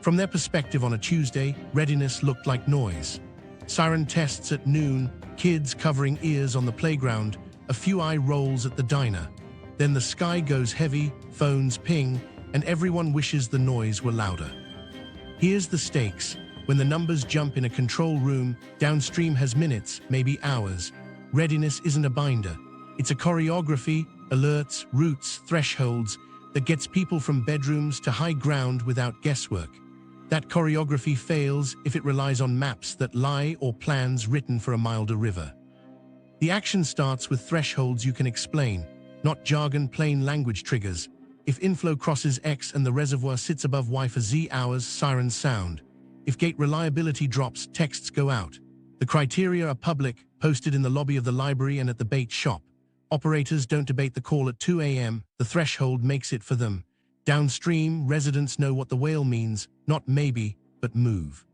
From their perspective on a Tuesday, readiness looked like noise. Siren tests at noon, kids covering ears on the playground, a few eye rolls at the diner. Then the sky goes heavy, phones ping, and everyone wishes the noise were louder. Here's the stakes. When the numbers jump in a control room, downstream has minutes, maybe hours. Readiness isn't a binder. It's a choreography, alerts, routes, thresholds, that gets people from bedrooms to high ground without guesswork. That choreography fails if it relies on maps that lie or plans written for a milder river. The action starts with thresholds you can explain, not jargon, plain language triggers. If inflow crosses X and the reservoir sits above Y for Z hours, sirens sound. If gate reliability drops, texts go out. The criteria are public, posted in the lobby of the library and at the bait shop. Operators don't debate the call at 2 a.m., the threshold makes it for them. Downstream, residents know what the whale means, not maybe, but move.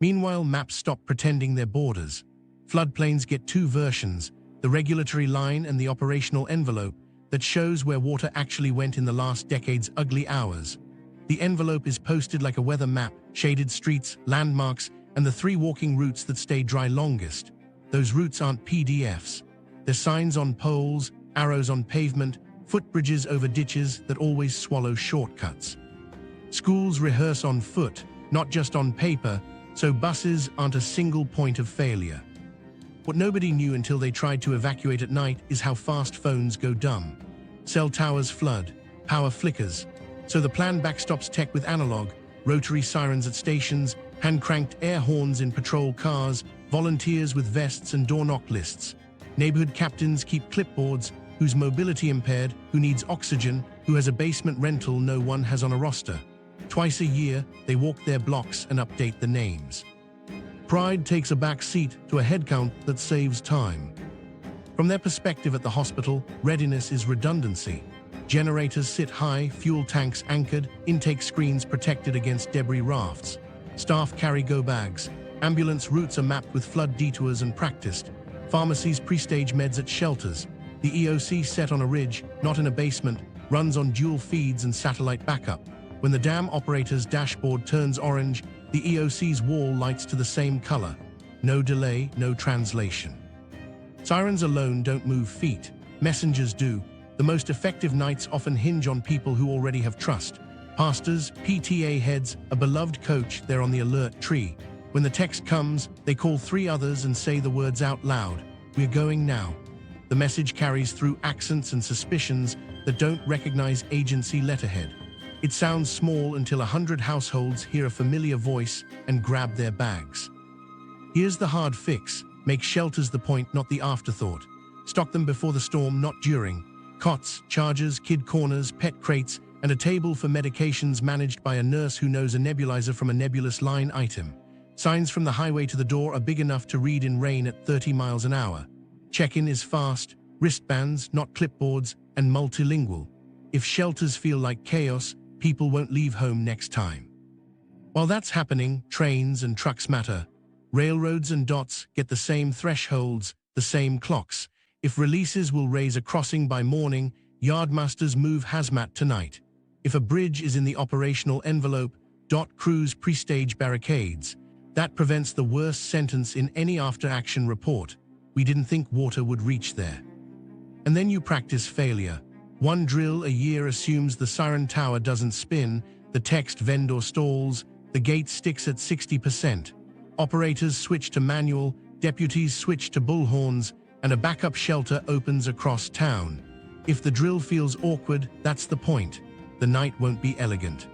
Meanwhile, maps stop pretending they're borders. Floodplains get 2 versions, the regulatory line and the operational envelope, that shows where water actually went in the last decade's ugly hours. The envelope is posted like a weather map, shaded streets, landmarks, and the 3 walking routes that stay dry longest. Those routes aren't PDFs. They're signs on poles, arrows on pavement, footbridges over ditches that always swallow shortcuts. Schools rehearse on foot, not just on paper, so buses aren't a single point of failure. What nobody knew until they tried to evacuate at night is how fast phones go dumb. Cell towers flood, power flickers. So the plan backstops tech with analog, rotary sirens at stations, hand-cranked air horns in patrol cars, volunteers with vests and door-knock lists. Neighborhood captains keep clipboards, who's mobility impaired, who needs oxygen, who has a basement rental no one has on a roster. Twice a year, they walk their blocks and update the names. Pride takes a back seat to a headcount that saves time. From their perspective at the hospital, readiness is redundancy. Generators sit high, fuel tanks anchored, intake screens protected against debris rafts. Staff carry go bags. Ambulance routes are mapped with flood detours and practiced. Pharmacies pre-stage meds at shelters. The EOC set on a ridge, not in a basement, runs on dual feeds and satellite backup. When the dam operator's dashboard turns orange, the EOC's wall lights to the same color. No delay, no translation. Sirens alone don't move feet. Messengers do. The most effective nights often hinge on people who already have trust. Pastors, PTA heads, a beloved coach, they're on the alert tree. When the text comes, they call 3 others and say the words out loud. We're going now. The message carries through accents and suspicions that don't recognize agency letterhead. It sounds small until 100 households hear a familiar voice and grab their bags. Here's the hard fix. Make shelters the point, not the afterthought. Stock them before the storm, not during. Cots, chargers, kid corners, pet crates, and a table for medications managed by a nurse who knows a nebulizer from a nebulous line item. Signs from the highway to the door are big enough to read in rain at 30 miles an hour. Check-in is fast, wristbands, not clipboards, and multilingual. If shelters feel like chaos, people won't leave home next time. While that's happening, trains and trucks matter. Railroads and dots get the same thresholds, the same clocks. If releases will raise a crossing by morning, yardmasters move hazmat tonight. If a bridge is in the operational envelope, dot crews pre-stage barricades. That prevents the worst sentence in any after-action report. We didn't think water would reach there. And then you practice failure. 1 drill a year assumes the siren tower doesn't spin, the text vendor stalls, the gate sticks at 60%. Operators switch to manual, deputies switch to bullhorns, and a backup shelter opens across town. If the drill feels awkward, that's the point. The night won't be elegant.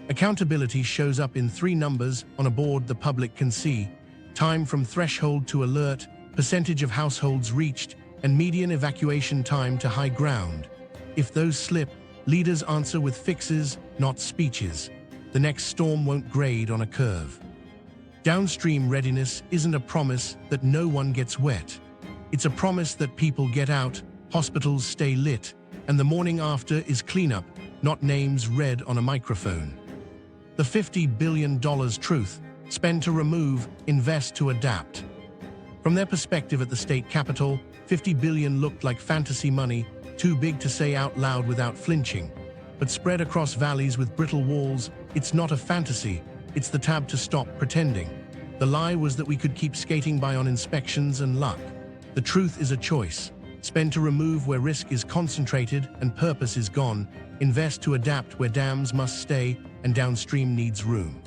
Accountability shows up in 3 numbers on a board the public can see: time from threshold to alert, percentage of households reached, and median evacuation time to high ground. If those slip, leaders answer with fixes, not speeches. The next storm won't grade on a curve. Downstream readiness isn't a promise that no one gets wet. It's a promise that people get out, hospitals stay lit, and the morning after is cleanup, not names read on a microphone. The $50 billion truth: spend to remove, invest to adapt. From their perspective at the state capitol, $50 billion looked like fantasy money, too big to say out loud without flinching. But spread across valleys with brittle walls, it's not a fantasy, it's the tab to stop pretending. The lie was that we could keep skating by on inspections and luck. The truth is a choice. Spend to remove where risk is concentrated and purpose is gone. Invest to adapt where dams must stay and downstream needs room.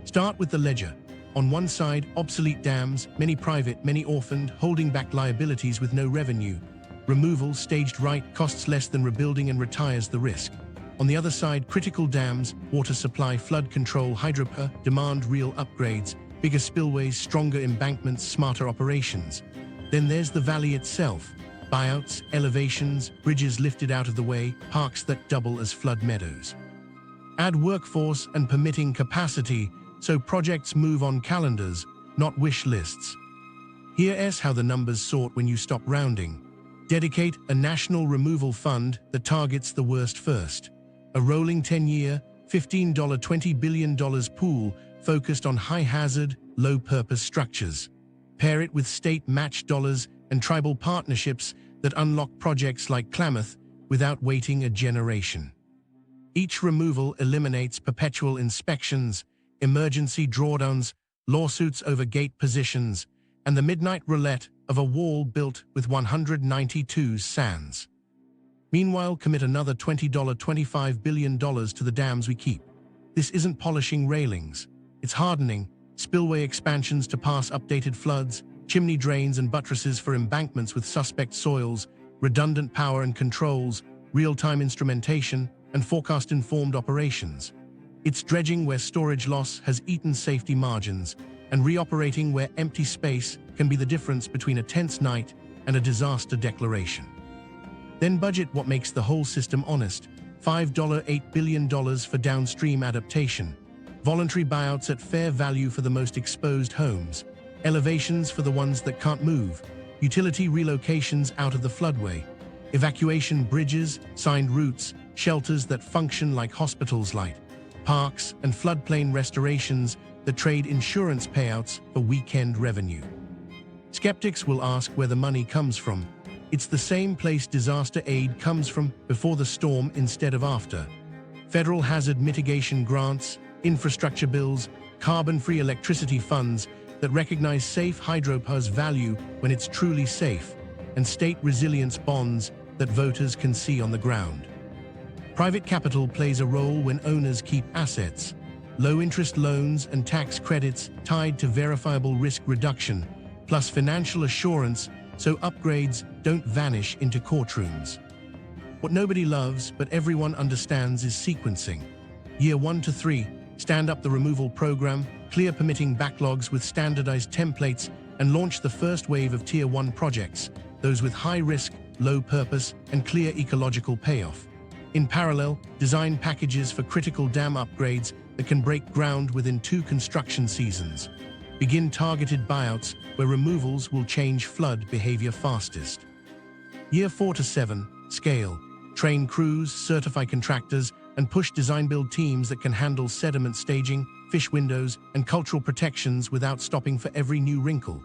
Start with the ledger. On one side, obsolete dams, many private, many orphaned, holding back liabilities with no revenue. Removal, staged right, costs less than rebuilding and retires the risk. On the other side, critical dams, water supply, flood control, hydropower, demand real upgrades, bigger spillways, stronger embankments, smarter operations. Then there's the valley itself. Buyouts, elevations, bridges lifted out of the way, parks that double as flood meadows. Add workforce and permitting capacity so projects move on calendars, not wish lists. Here's how the numbers sort when you stop rounding. Dedicate a national removal fund that targets the worst first. A rolling 10-year, $15 $20 billion pool focused on high-hazard, low-purpose structures. Pair it with state-matched dollars and tribal partnerships that unlock projects like Klamath without waiting a generation. Each removal eliminates perpetual inspections, emergency drawdowns, lawsuits over gate positions, and the midnight roulette of a wall built with 192 sands. Meanwhile, commit another $25 billion to the dams we keep. This isn't polishing railings. It's hardening, spillway expansions to pass updated floods, chimney drains and buttresses for embankments with suspect soils, redundant power and controls, real-time instrumentation, and forecast-informed operations. It's dredging where storage loss has eaten safety margins, and reoperating where empty space can be the difference between a tense night and a disaster declaration. Then budget what makes the whole system honest: $8 billion for downstream adaptation, voluntary buyouts at fair value for the most exposed homes, elevations for the ones that can't move, utility relocations out of the floodway, evacuation bridges, signed routes, shelters that function like hospitals light, parks and floodplain restorations that trade insurance payouts for weekend revenue. Skeptics will ask where the money comes from. It's the same place disaster aid comes from: before the storm instead of after. Federal hazard mitigation grants, infrastructure bills, carbon-free electricity funds that recognize safe hydropower's value when it's truly safe, and state resilience bonds that voters can see on the ground. Private capital plays a role when owners keep assets, low-interest loans and tax credits tied to verifiable risk reduction, plus financial assurance so upgrades don't vanish into courtrooms. What nobody loves but everyone understands is sequencing. Year 1 to 3, stand up the removal program, clear permitting backlogs with standardized templates, and launch the first wave of Tier 1 projects, those with high risk, low purpose, and clear ecological payoff. In parallel, design packages for critical dam upgrades that can break ground within 2 construction seasons. Begin targeted buyouts where removals will change flood behavior fastest. Year 4 to 7, scale. Train crews, certify contractors, and push design-build teams that can handle sediment staging, fish windows, and cultural protections without stopping for every new wrinkle.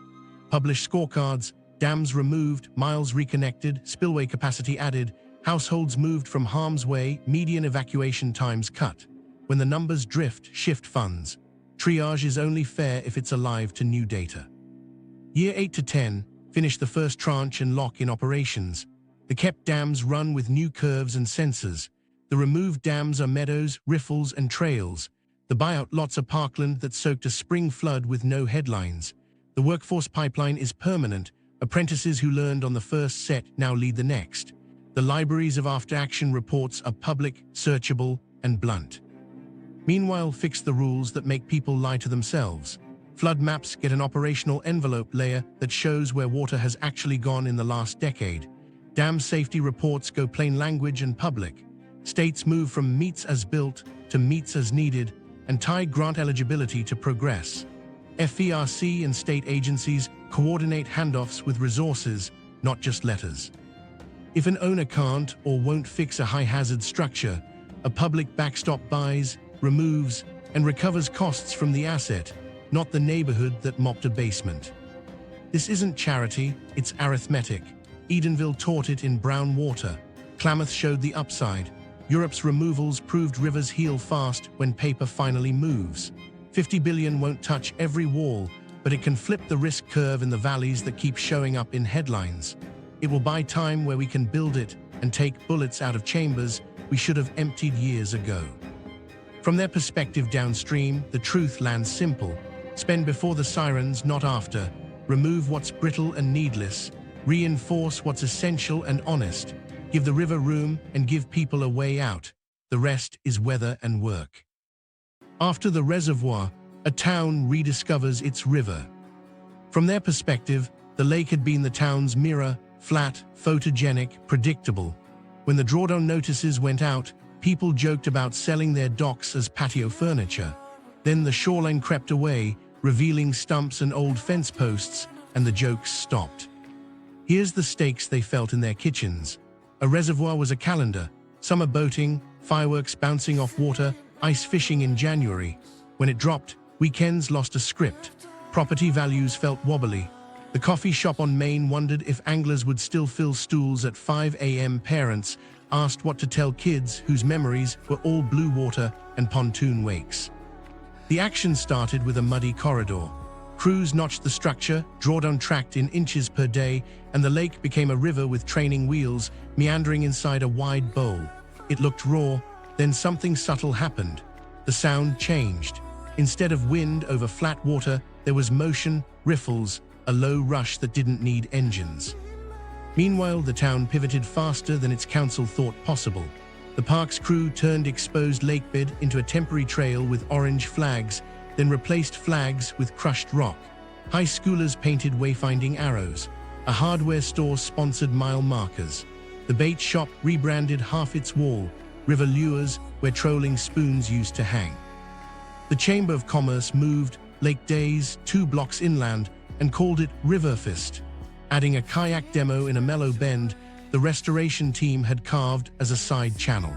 Publish scorecards: dams removed, miles reconnected, spillway capacity added, households moved from harm's way, median evacuation times cut. When the numbers drift, shift funds. Triage is only fair if it's alive to new data. Year 8 to 10, finish the first tranche and lock in operations. The kept dams run with new curves and sensors. The removed dams are meadows, riffles, and trails. The buyout lots are parkland that soaked a spring flood with no headlines. The workforce pipeline is permanent. Apprentices who learned on the first set now lead the next. The libraries of after-action reports are public, searchable, and blunt. Meanwhile, fix the rules that make people lie to themselves. Flood maps get an operational envelope layer that shows where water has actually gone in the last decade. Dam safety reports go plain language and public. States move from meets as built to meets as needed, and tie grant eligibility to progress. FERC and state agencies coordinate handoffs with resources, not just letters. If an owner can't or won't fix a high-hazard structure, a public backstop buys, removes, and recovers costs from the asset, not the neighborhood that mopped a basement. This isn't charity, it's arithmetic. Edenville taught it in brown water. Klamath showed the upside. Europe's removals proved rivers heal fast when paper finally moves. 50 billion won't touch every wall, but it can flip the risk curve in the valleys that keep showing up in headlines. It will buy time where we can build it and take bullets out of chambers we should have emptied years ago. From their perspective downstream, the truth lands simple. Spend before the sirens, not after. Remove what's brittle and needless. Reinforce what's essential and honest. Give the river room and give people a way out. The rest is weather and work. After the reservoir, a town rediscovers its river. From their perspective, the lake had been the town's mirror, flat, photogenic, predictable. When the drawdown notices went out, people joked about selling their docks as patio furniture. Then the shoreline crept away, revealing stumps and old fence posts, and the jokes stopped. Here's the stakes they felt in their kitchens. A reservoir was a calendar, summer boating, fireworks bouncing off water, ice fishing in January. When it dropped, weekends lost a script. Property values felt wobbly. The coffee shop on Main wondered if anglers would still fill stools at 5 a.m. Parents asked what to tell kids whose memories were all blue water and pontoon wakes. The action started with a muddy corridor. Crews notched the structure, drawdown tracked in inches per day, and the lake became a river with training wheels, meandering inside a wide bowl. It looked raw, then something subtle happened. The sound changed. Instead of wind over flat water, there was motion, riffles, a low rush that didn't need engines. Meanwhile, the town pivoted faster than its council thought possible. The park's crew turned exposed lakebed into a temporary trail with orange flags, then replaced flags with crushed rock. High schoolers painted wayfinding arrows. A hardware store sponsored mile markers. The bait shop rebranded half its wall, river lures where trolling spoons used to hang. The Chamber of Commerce moved Lake Days 2 blocks inland and called it Riverfest. Adding a kayak demo in a mellow bend, the restoration team had carved as a side channel.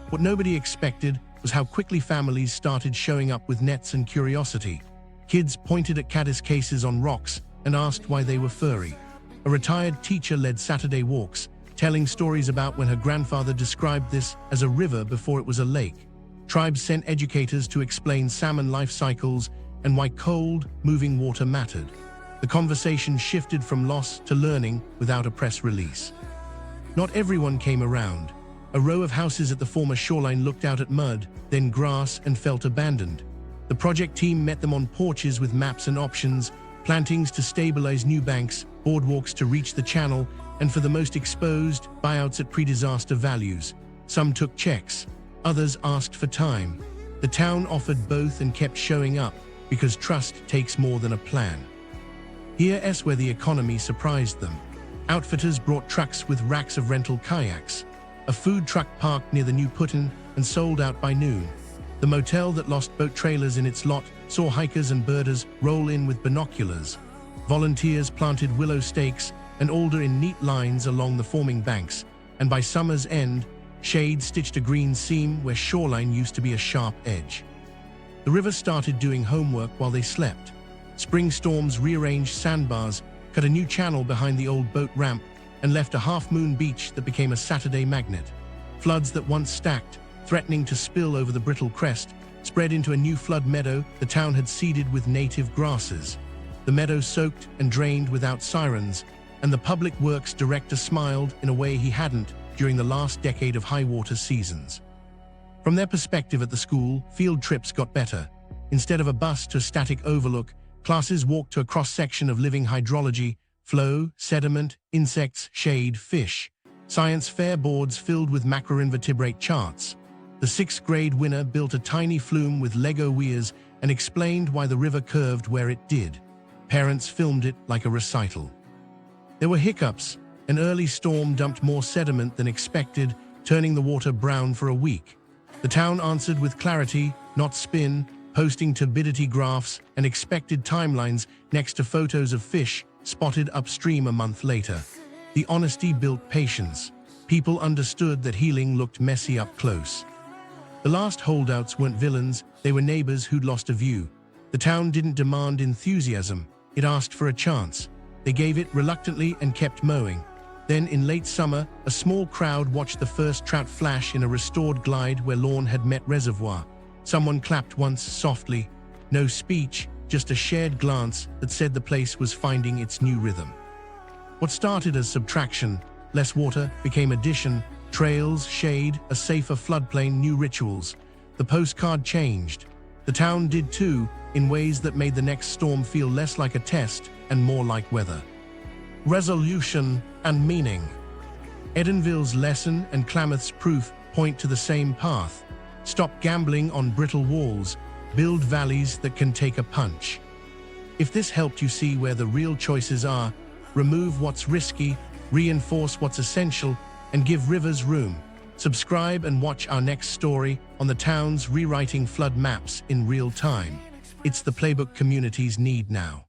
What nobody expected was how quickly families started showing up with nets and curiosity. Kids pointed at caddis cases on rocks and asked why they were furry. A retired teacher led Saturday walks, telling stories about when her grandfather described this as a river before it was a lake. Tribes sent educators to explain salmon life cycles and why cold, moving water mattered. The conversation shifted from loss to learning without a press release. Not everyone came around. A row of houses at the former shoreline looked out at mud, then grass, and felt abandoned. The project team met them on porches with maps and options, plantings to stabilize new banks, boardwalks to reach the channel, and for the most exposed, buyouts at pre-disaster values. Some took checks, others asked for time. The town offered both and kept showing up, because trust takes more than a plan. Here's where the economy surprised them. Outfitters brought trucks with racks of rental kayaks. A food truck parked near the new put-in and sold out by noon. The motel that lost boat trailers in its lot saw hikers and birders roll in with binoculars. Volunteers planted willow stakes and alder in neat lines along the forming banks, and by summer's end, shade stitched a green seam where shoreline used to be a sharp edge. The river started doing homework while they slept. Spring storms rearranged sandbars, cut a new channel behind the old boat ramp, and left a half-moon beach that became a Saturday magnet. Floods that once stacked, threatening to spill over the brittle crest, spread into a new flood meadow the town had seeded with native grasses. The meadow soaked and drained without sirens, and the public works director smiled in a way he hadn't during the last decade of high-water seasons. From their perspective at the school, field trips got better. Instead of a bus to a static overlook, classes walked to a cross-section of living hydrology, flow, sediment, insects, shade, fish. Science fair boards filled with macroinvertebrate charts. The 6th grade winner built a tiny flume with Lego weirs and explained why the river curved where it did. Parents filmed it like a recital. There were hiccups. An early storm dumped more sediment than expected, turning the water brown for a week. The town answered with clarity, not spin, posting turbidity graphs and expected timelines next to photos of fish spotted upstream a month later. The honesty built patience. People understood that healing looked messy up close. The last holdouts weren't villains, they were neighbors who'd lost a view. The town didn't demand enthusiasm, it asked for a chance. They gave it reluctantly and kept mowing. Then, in late summer, a small crowd watched the first trout flash in a restored glide where lawn had met reservoir. Someone clapped once softly. No speech, just a shared glance that said the place was finding its new rhythm. What started as subtraction, less water, became addition, trails, shade, a safer floodplain, new rituals. The postcard changed. The town did too, in ways that made the next storm feel less like a test and more like weather. Resolution and meaning. Edenville's lesson and Klamath's proof point to the same path. Stop gambling on brittle walls, build valleys that can take a punch. If this helped you see where the real choices are, remove what's risky, reinforce what's essential, and give rivers room. Subscribe and watch our next story on the town's rewriting flood maps in real time. It's the playbook communities need now.